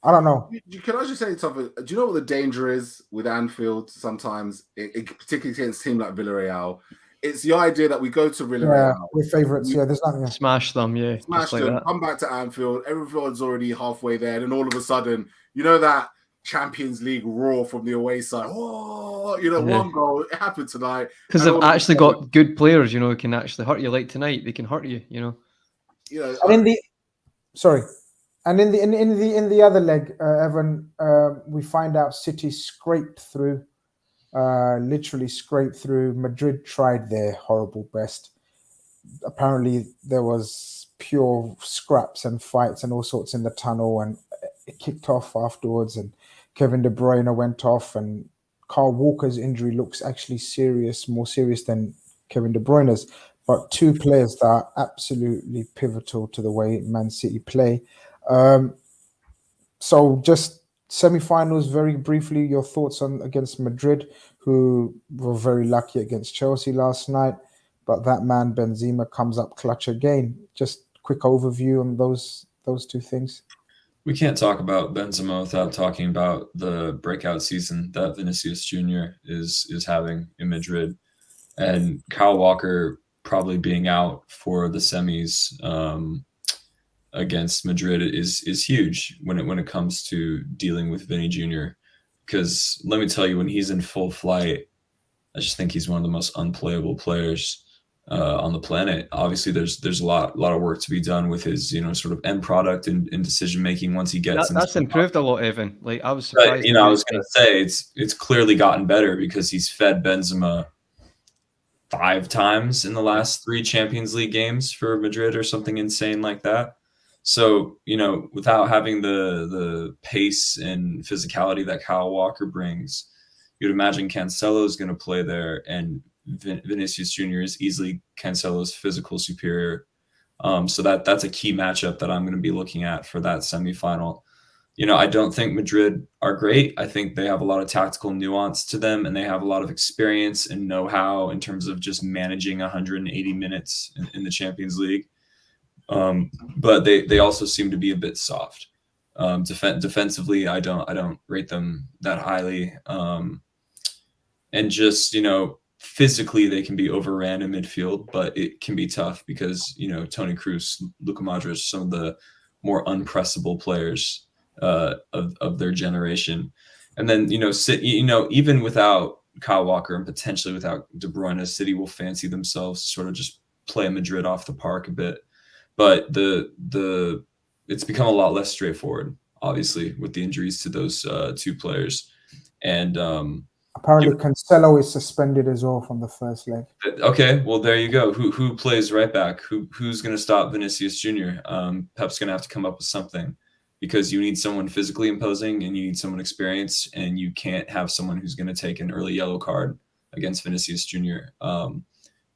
I don't know. Can I just say something? Do you know what the danger is with Anfield? Sometimes, particularly against a team like Villarreal, it's the idea that we go to Yeah, Villarreal, we're favourites. Yeah, there's nothing. Smash them, yeah, smash just like them, that. come back to Anfield, everyone's already halfway there, and then all of a sudden, you know that Champions League roar from the away side. Oh, one goal. It happened tonight. Because And they've all of a actually sudden, got good players, who can actually hurt you. Like tonight, they can hurt you. And in the sorry, and in the other leg, Evan, we find out City scraped through, literally scraped through. Madrid tried their horrible best. Apparently, there was pure scraps and fights and all sorts in the tunnel, and it kicked off afterwards. And Kevin De Bruyne went off, and Carl Walker's injury looks actually serious, more serious than Kevin De Bruyne's. But two players that are absolutely pivotal to the way Man City play. So just semi-finals, very briefly, your thoughts on against Madrid, who were very lucky against Chelsea last night. But that man Benzema comes up clutch again. Just quick overview on those two things. We can't talk about Benzema without talking about the breakout season that Vinicius Jr. is having in Madrid, and Kyle Walker probably being out for the semis against Madrid is huge when it comes to dealing with Vinny Jr. Because let me tell you, when he's in full flight, I just think he's one of the most unplayable players on the planet. Obviously, there's a lot of work to be done with his sort of end product and decision making once he gets. That's improved a lot, Evan. Like I was surprised. But, I was going to say it's clearly gotten better because he's fed Benzema 5 times in the last 3 Champions League games for Madrid or something insane like that. So without having the pace and physicality that Kyle Walker brings, you'd imagine Cancelo is going to play there, and Vinicius Jr. is easily Cancelo's physical superior. So that's a key matchup that I'm going to be looking at for that semifinal. I don't think Madrid are great. I think they have a lot of tactical nuance to them, and they have a lot of experience and know-how in terms of just managing 180 minutes in the Champions League. But they also seem to be a bit soft. Defensively, I don't rate them that highly. And just physically, they can be overran in midfield, but it can be tough because Toni Kroos, Luka Modric, some of the more unpressable players of their generation. And then even without Kyle Walker and potentially without De Bruyne, City will fancy themselves sort of just play Madrid off the park a bit. But it's become a lot less straightforward, obviously, with the injuries to those 2 players. And apparently Cancelo is suspended as well from the first leg. Okay, well there you go. Who plays right back? Who's going to stop Vinicius Jr.? Pep's going to have to come up with something, because you need someone physically imposing and you need someone experienced, and you can't have someone who's going to take an early yellow card against Vinicius Jr.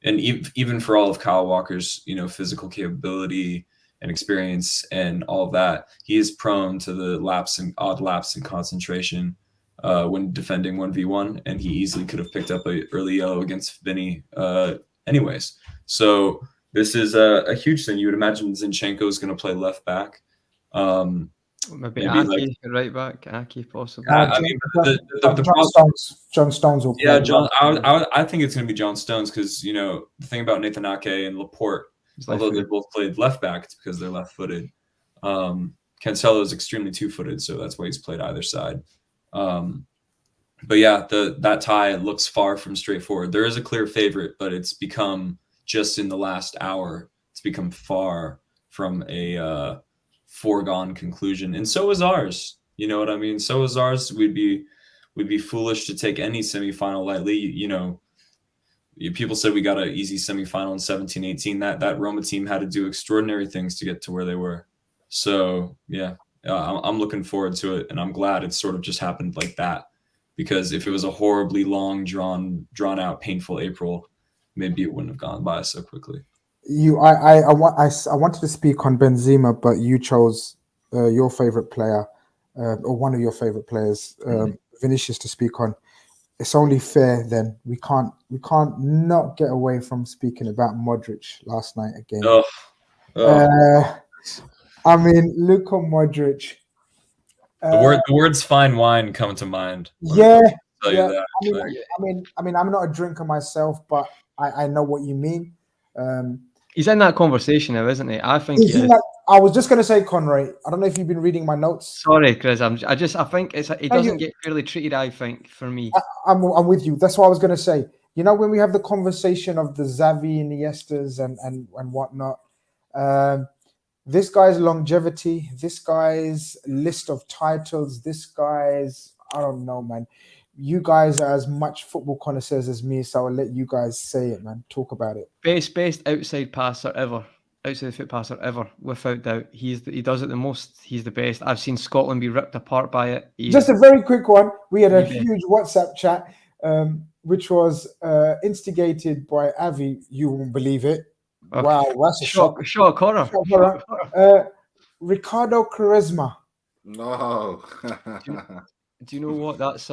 And even for all of Kyle Walker's physical capability and experience and all of that, he is prone to the odd lapse in concentration when defending 1v1, and he easily could have picked up an early yellow against Vinny anyways. So this is a huge thing. You would imagine Zinchenko is going to play left back. Maybe Aki, right back. Aki, possibly. John Stones will play. Yeah, John. I think it's going to be John Stones because the thing about Nathan Ake and Laporte, although they both played left back, it's because they're left-footed. Cancelo is extremely two-footed, so that's why he's played either side. But yeah, that tie looks far from straightforward. There is a clear favorite, but it's become, just in the last hour, it's become far from a foregone conclusion, and so is ours. You know what I mean? So is ours. We'd be foolish to take any semifinal lightly. People said we got an easy semifinal in 17-18. That Roma team had to do extraordinary things to get to where they were. So yeah, I'm looking forward to it, and I'm glad it's sort of just happened like that. Because if it was a horribly long, drawn out, painful April, maybe it wouldn't have gone by so quickly. I wanted to speak on Benzema, but you chose your favorite player, or one of your favorite players, Vinicius, to speak on. It's only fair then. We can't not get away from speaking about Modric last night again. I mean, Luka Modric The words "fine wine" come to mind. Yeah, Tell you yeah. that. I mean, I'm not a drinker myself, but I know what you mean. He's in that conversation now, isn't he? I think he is. I was just going to say, Conray. I don't know if you've been reading my notes. Sorry, Chris. I think he doesn't get fairly treated. I think for me, I'm with you. That's what I was going to say. You know, when we have the conversation of the Xavi, Iniestas, and whatnot, this guy's longevity, this guy's list of titles, this guy's, I don't know, man. You guys are as much football connoisseurs as me, so I'll let you guys say it, man. Talk about it. Best outside passer ever. Outside the foot passer ever, without doubt. He does it the most. He's the best. I've seen Scotland be ripped apart by it. Just a very quick one. We had a huge WhatsApp chat, which was instigated by Avi. You won't believe it. Okay. Wow, that's a shock. Shot corner. Ricardo Quaresma. No. Do you know what? That's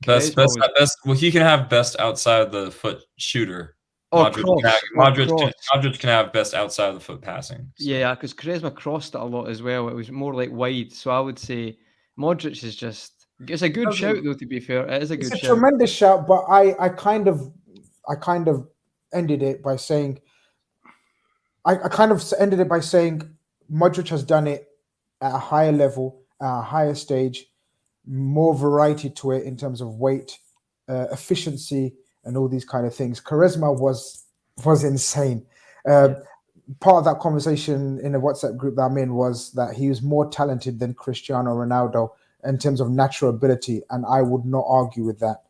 best. Well, he can have best outside the foot shooter. Modric can have best outside of the foot passing. So. Yeah, because Quaresma crossed it a lot as well. It was more like wide. So I would say Modric is just. It's a good shout, though. To be fair, it is a good shout. It's a tremendous shout, but I kind of ended it by saying. I kind of ended it by saying Modric has done it at a higher level, at a higher stage, more variety to it in terms of weight, efficiency, and all these kind of things. Quaresma was insane. Part of that conversation in the WhatsApp group that I'm in was that he was more talented than Cristiano Ronaldo in terms of natural ability, and I would not argue with that.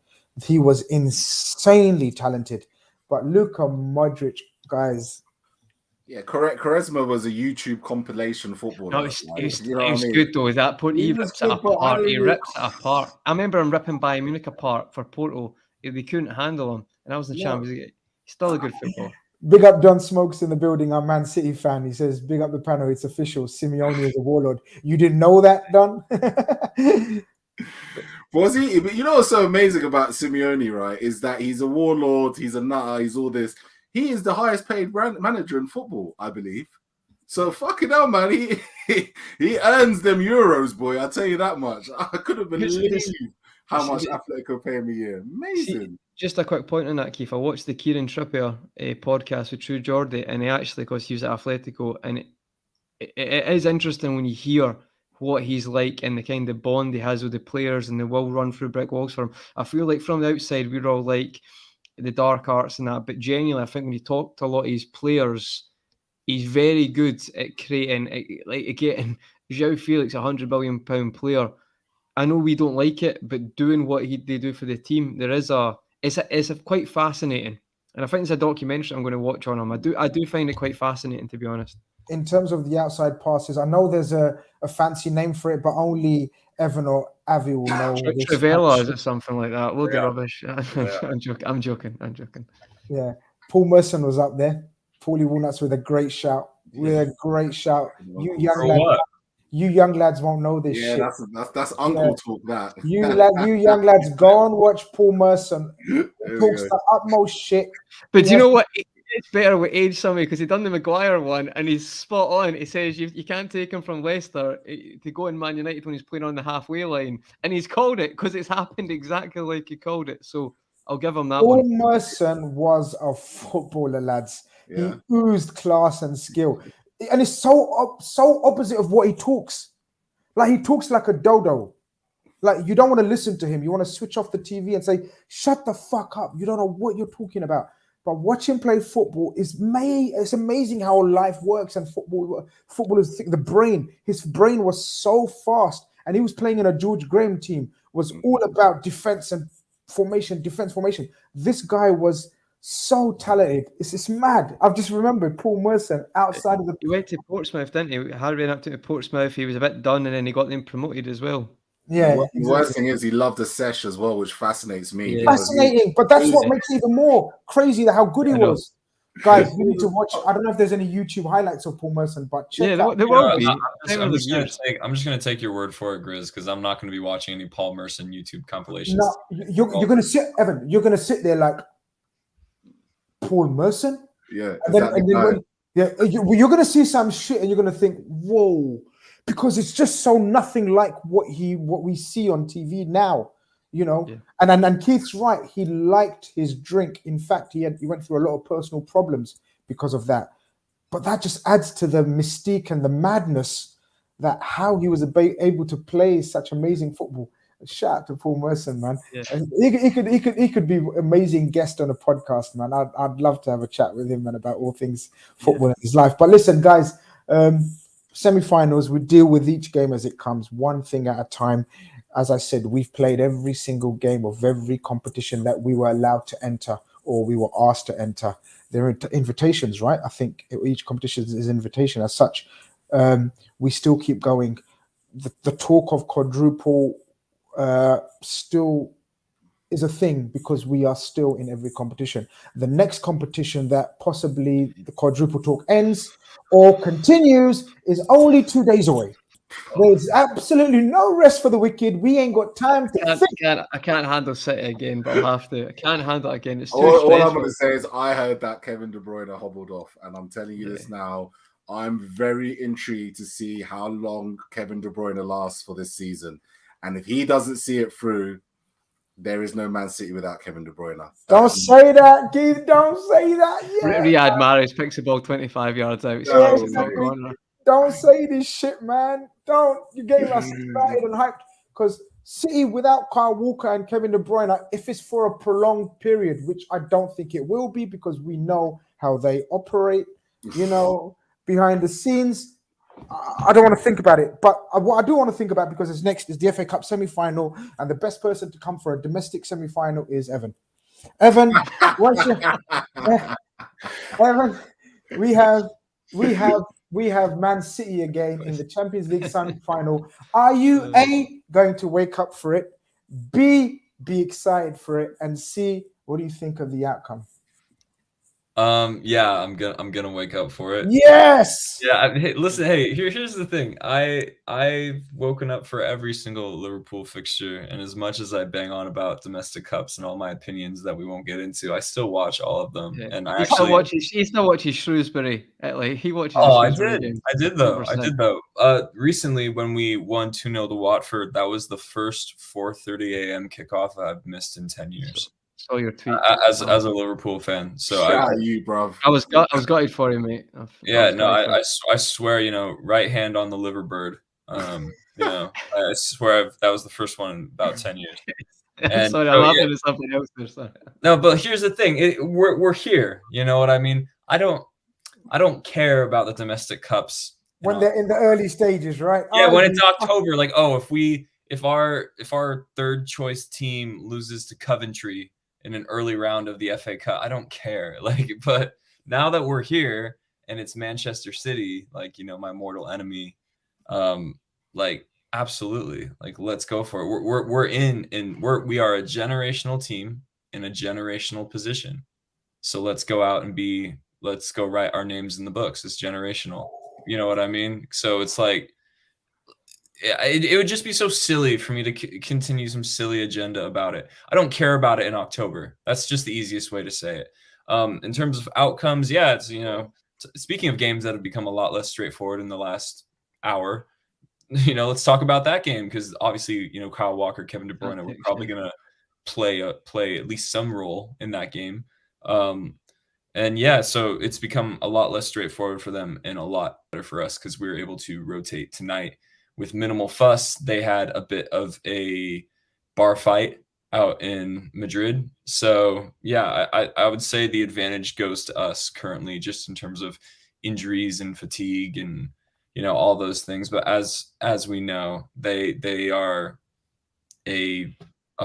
He was insanely talented. But Luka Modric, guys... Yeah, correct. Quaresma was a YouTube compilation footballer. No, it was good though. At that point, he rips it apart. He rips it apart. I remember him ripping Bayern Munich apart for Porto. They couldn't handle him, and that was the Champions League. He's still a good footballer. Big up John Smokes in the building, our Man City fan. He says, big up the panel. It's official. Simeone is a warlord. You didn't know that, Don? Was he? But you know what's so amazing about Simeone, right? Is that he's a warlord. He's a nutter. He's all this. He is the highest paid manager in football, I believe. So fucking hell, man. He earns them euros, boy. I'll tell you that much. I couldn't believe how much Atletico pay him a year. Amazing. Just a quick point on that, Keith. I watched the Kieran Trippier podcast with True Geordie, and he actually, because he was at Atletico, and it is interesting when you hear what he's like and the kind of bond he has with the players, and they will run through brick walls for him. I feel like from the outside, we're all like the dark arts and that, but genuinely, I think when you talk to a lot of his players, he's very good at creating, like getting João Felix, £100 million player. I know we don't like it, but doing what they do for the team, it's quite fascinating, and I think it's a documentary I'm going to watch on him. I do find it quite fascinating, to be honest. In terms of the outside passes, I know there's a fancy name for it, but only Evan or Avi will know. Trivela, is it something like that? Load of rubbish. I'm joking. Yeah, Paul Merson was up there. Paulie Walnuts with a great shout. You young lads won't know this shit. That's uncle talk. That you young lads, go and watch Paul Merson. He talks the utmost shit. But do you know what? It's better with age, somebody, because he done the Maguire one and he's spot on. He says you can't take him from Leicester to go in Man United when he's playing on the halfway line, and he's called it because it's happened exactly like he called it. So I'll give him that Paul one. Merson was a footballer, lads. Yeah. He oozed class and skill, and it's so opposite of what he talks. Like, he talks like a dodo. Like, you don't want to listen to him. You want to switch off the TV and say, "Shut the fuck up! You don't know what you're talking about." But watch him play football it's amazing how life works, and footballers think his brain was so fast, and he was playing in a George Graham team, was all about defense and formation. This guy was so talented. It's mad. I've just remembered Paul Merson outside of the... He went to Portsmouth, didn't he? Harry went up to Portsmouth. He was a bit done, and then he got them promoted as well. Yeah. The worst thing is he loved the sesh as well, which fascinates me. Yeah. Fascinating, but that's what makes it even more crazy how good he was. Guys, you need to watch. I don't know if there's any YouTube highlights of Paul Merson, but check out. There will be. I'm just going to take your word for it, Grizz, because I'm not going to be watching any Paul Merson YouTube compilations. No, you're going to sit, Evan. You're going to sit there like Paul Merson. Yeah, and then you're going to see some shit, and you're going to think, whoa. because it's just so nothing like what we see on TV now, you know. Yeah. And Keith's right. He liked his drink. In fact, he went through a lot of personal problems because of that. But that just adds to the mystique and the madness that how he was able to play such amazing football. Shout out to Paul Merson, man. Yeah. And he could be an amazing guest on a podcast, man. I'd love to have a chat with him, man, about all things football in his life. But listen, guys, semi-finals, we deal with each game as it comes, one thing at a time. As I said, we've played every single game of every competition that we were allowed to enter or we were asked to enter. They're invitations, right? I think each competition is an invitation. As such, we still keep going. The talk of quadruple still is a thing because we are still in every competition. The next competition that possibly the quadruple talk ends or continues is only 2 days away. There's absolutely no rest for the wicked. We ain't got time to think. I can't handle City again, but I'll have to. I can't handle it again. It's too All I'm stressful. going to say is I heard that Kevin De Bruyne hobbled off, and I'm telling you this now. I'm very intrigued to see how long Kevin De Bruyne lasts for this season. And if he doesn't see it through, there is no Man City without Kevin De Bruyne. Don't say that, Keith. Don't say that. Yeah. Riyad Mahrez picks the ball 25 yards out. Yeah, So exactly. Don't say this shit, man. Don't. You getting us excited and hyped because City without Kyle Walker and Kevin De Bruyne, if it's for a prolonged period, which I don't think it will be because we know how they operate, you know, behind the scenes. I don't want to think about it, but what I do want to think about, because it's next is the FA Cup semi-final, and the best person to come for a domestic semi-final is Evan. Evan, Evan, we have Man City again in the Champions League semi-final. Are you A, going to wake up for it, B, be excited for it, and C, what do you think of the outcome? Yeah, I'm gonna wake up for it. Yes. Yeah. Here's the thing. I've woken up for every single Liverpool fixture, and as much as I bang on about domestic cups and all my opinions that we won't get into, I still watch all of them. Yeah. And he still watches Shrewsbury. He watches. I Shrewsbury did. games. I did though. 100%. I did though. Recently, when we won 2-0 to Watford, that was the first 4:30 a.m. kickoff I've missed in 10 years. Saw your tweet as a Liverpool fan. So shout out you, bro. I was gutted for you, mate. I swear, you know, right hand on the liverbird. You know, I swear that was the first one in about 10 years. And, sorry, I'm laughing at something else there. Sorry. No, but here's the thing: we're here. You know what I mean? I don't care about the domestic cups when they're in the early stages, right? Yeah, when it's October, like, oh, if our third choice team loses to Coventry in an early round of the FA Cup, I don't care. Like, but now that we're here and it's Manchester City, like, you know, my mortal enemy, like, absolutely, like, let's go for it. We are a generational team in a generational position. So let's go out and let's go write our names in the books. It's generational. You know what I mean? So it's like, it would just be so silly for me to continue some silly agenda about it. I don't care about it in October. That's just the easiest way to say it. In terms of outcomes, yeah, it's, you know, speaking of games that have become a lot less straightforward in the last hour, you know, let's talk about that game, because obviously, you know, Kyle Walker, Kevin De Bruyne were probably going to play at least some role in that game. And yeah, so it's become a lot less straightforward for them and a lot better for us because we were able to rotate tonight with minimal fuss. They had a bit of a bar fight out in Madrid. So yeah, I would say the advantage goes to us currently, just in terms of injuries and fatigue and, you know, all those things. But as we know, they are a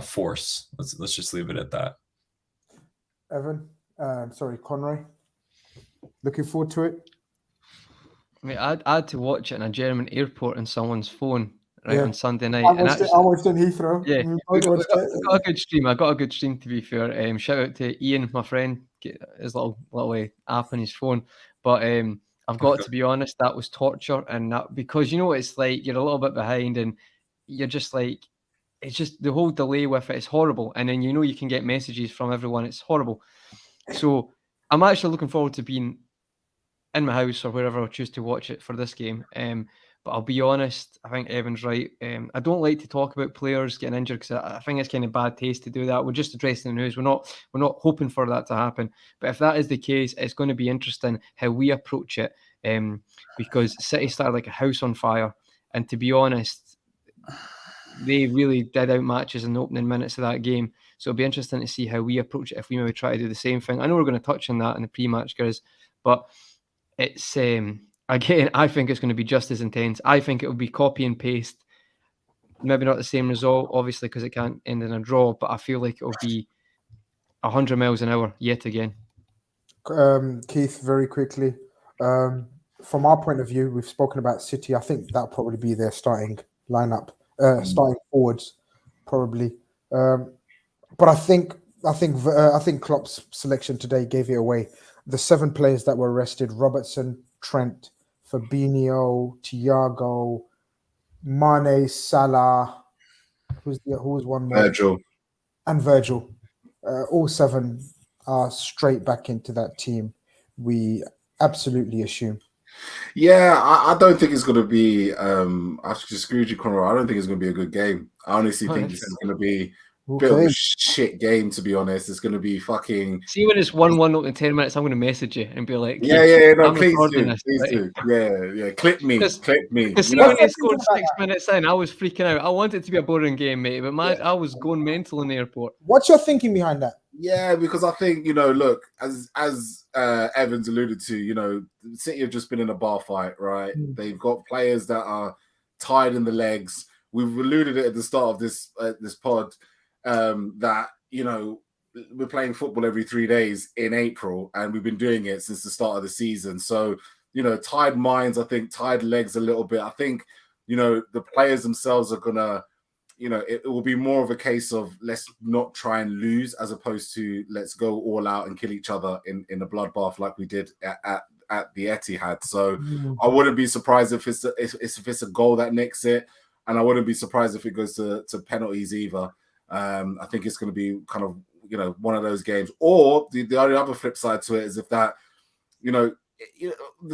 force. Let's just leave it at that. Evan, Conroy, looking forward to it. I mean, I had to watch it in a German airport on someone's phone on Sunday night. I watched it in Heathrow. Yeah, I got a good stream. I got a good stream, to be fair. Shout out to Ian, my friend, get his little app on his phone. But I've got to be honest, that was torture, and that because, you know what it's like, you're a little bit behind, and you're just like, it's just the whole delay with it is horrible. And then, you know, you can get messages from everyone. It's horrible. So I'm actually looking forward to being in my house or wherever I choose to watch it for this game. But I'll be honest, I think Evan's right. I don't like to talk about players getting injured because I think it's kind of bad taste to do that. We're just addressing the news. We're not hoping for that to happen. But if that is the case, it's going to be interesting how we approach it, because City started like a house on fire. And to be honest, they really did out matches in the opening minutes of that game. So it'll be interesting to see how we approach it if we maybe try to do the same thing. I know we're going to touch on that in the pre-match, guys, but it's again, I think it's going to be just as intense. I think it will be copy and paste. Maybe not the same result, obviously, because it can't end in a draw, but I feel like it will be 100 miles an hour yet again. Keith, very quickly. From our point of view, we've spoken about City. I think that'll probably be their starting lineup, starting forwards, probably. But I think Klopp's selection today gave it away. The 7 players that were rested: Robertson, Trent, Fabinho, Thiago, Mane, Salah. Who was one more? Virgil. And Virgil. All 7 are straight back into that team. We absolutely assume. Yeah, I don't think it's going to be. I just agree with you, Conrad. I don't think it's going to be a good game. I honestly think this is going to be a bit of a shit game, to be honest. It's going to be fucking. See, when it's 1-1 in 10 minutes, I'm going to message you and be like, no, please do. Yeah. Clip me. Because see, when they scored 6 minutes in, I was freaking out. I wanted it to be a boring game, mate, but I was going mental in the airport. What's your thinking behind that? Yeah, because I think, look, as Evans alluded to, City have just been in a bar fight, right? They've got players that are tied in the legs. We've alluded it at the start of this pod that, we're playing football every 3 days in April, and we've been doing it since the start of the season. So, tired minds, I think, tired legs a little bit. I think, the players themselves are going to, it will be more of a case of let's not try and lose as opposed to let's go all out and kill each other in a bloodbath like we did at the Etihad. So I wouldn't be surprised if it's a goal that nicks it, and I wouldn't be surprised if it goes to penalties either. I think it's going to be kind of one of those games. Or the other flip side to it is if that the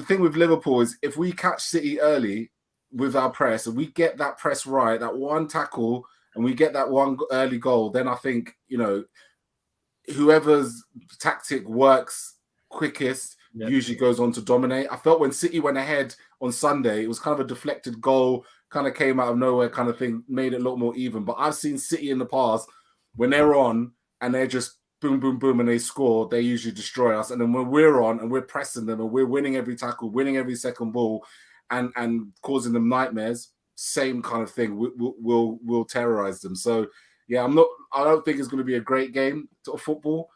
thing with Liverpool is if we catch City early with our press and we get that press right, that one tackle, and we get that one early goal, then I think, whoever's tactic works quickest usually goes on to dominate. I felt when City went ahead on Sunday, it was kind of a deflected goal, kind of came out of nowhere kind of thing, made it a lot more even. But I've seen City in the past, when they're on and they're just boom, boom, boom, and they score, they usually destroy us. And then when we're on and we're pressing them and we're winning every tackle, winning every second ball, and causing them nightmares, same kind of thing. We'll terrorize them. So yeah, I don't think it's going to be a great game of football,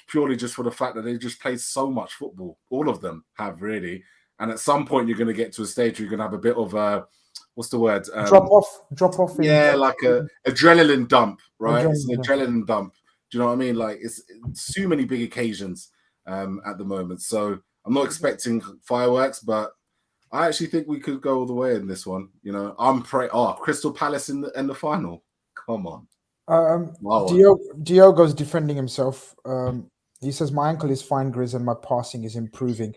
purely just for the fact that they just play so much football. All of them have, really. And at some point you're going to get to a stage where you're going to have a bit of a, what's the word? Drop off. Yeah, like a adrenaline dump, right? It's an adrenaline dump. Do you know what I mean? Like it's too many big occasions at the moment. So I'm not expecting fireworks, but I actually think we could go all the way in this one. I'm Crystal Palace in the final. Come on. Wow. Diogo's defending himself. He says, my ankle is fine, Grizz, and my passing is improving.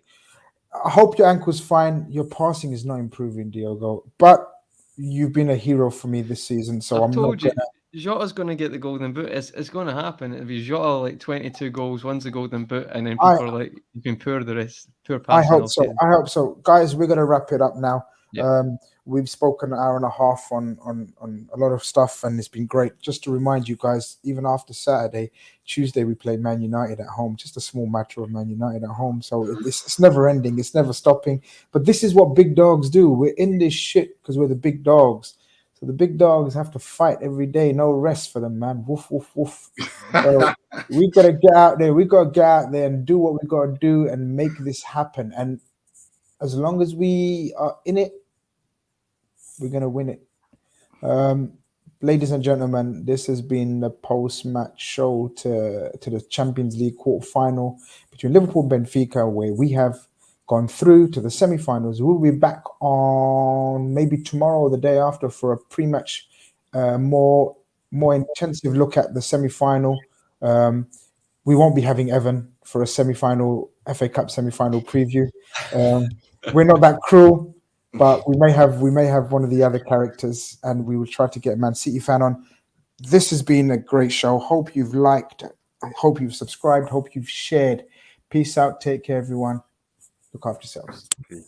I hope your ankle's fine. Your passing is not improving, Diogo. But you've been a hero for me this season, so I'm not gonna... Jota's going to get the golden boot. It's going to happen. It'll be Jota like 22 goals, wins the golden boot, and then people are like, you can pour the rest. Poor passing. I hope so. Guys, we're going to wrap it up now. Yeah. We've spoken an hour and a half on a lot of stuff, and it's been great. Just to remind you guys, even after Saturday, Tuesday we play Man United at home. Just a small matter of Man United at home. So it's never ending. It's never stopping. But this is what big dogs do. We're in this shit because we're the big dogs. So the big dogs have to fight every day. No rest for them, man. Woof, woof, woof. So we got to get out there. We got to get out there and do what we got to do and make this happen. And as long as we are in it, we're going to win it. Ladies and gentlemen, this has been the post-match show to the Champions League quarter-final between Liverpool and Benfica, where we have gone through to the semi-finals. We'll be back on maybe tomorrow or the day after for a pre-match, more intensive look at the semi-final. We won't be having Evan for a semi-final, FA Cup semi-final preview. We're not that cruel. but we may have one of the other characters, and we will try to get a Man City fan on. This has been a great show. Hope you've liked. I hope you've subscribed. Hope you've shared. Peace out. Take care, everyone. Look after yourselves. Peace.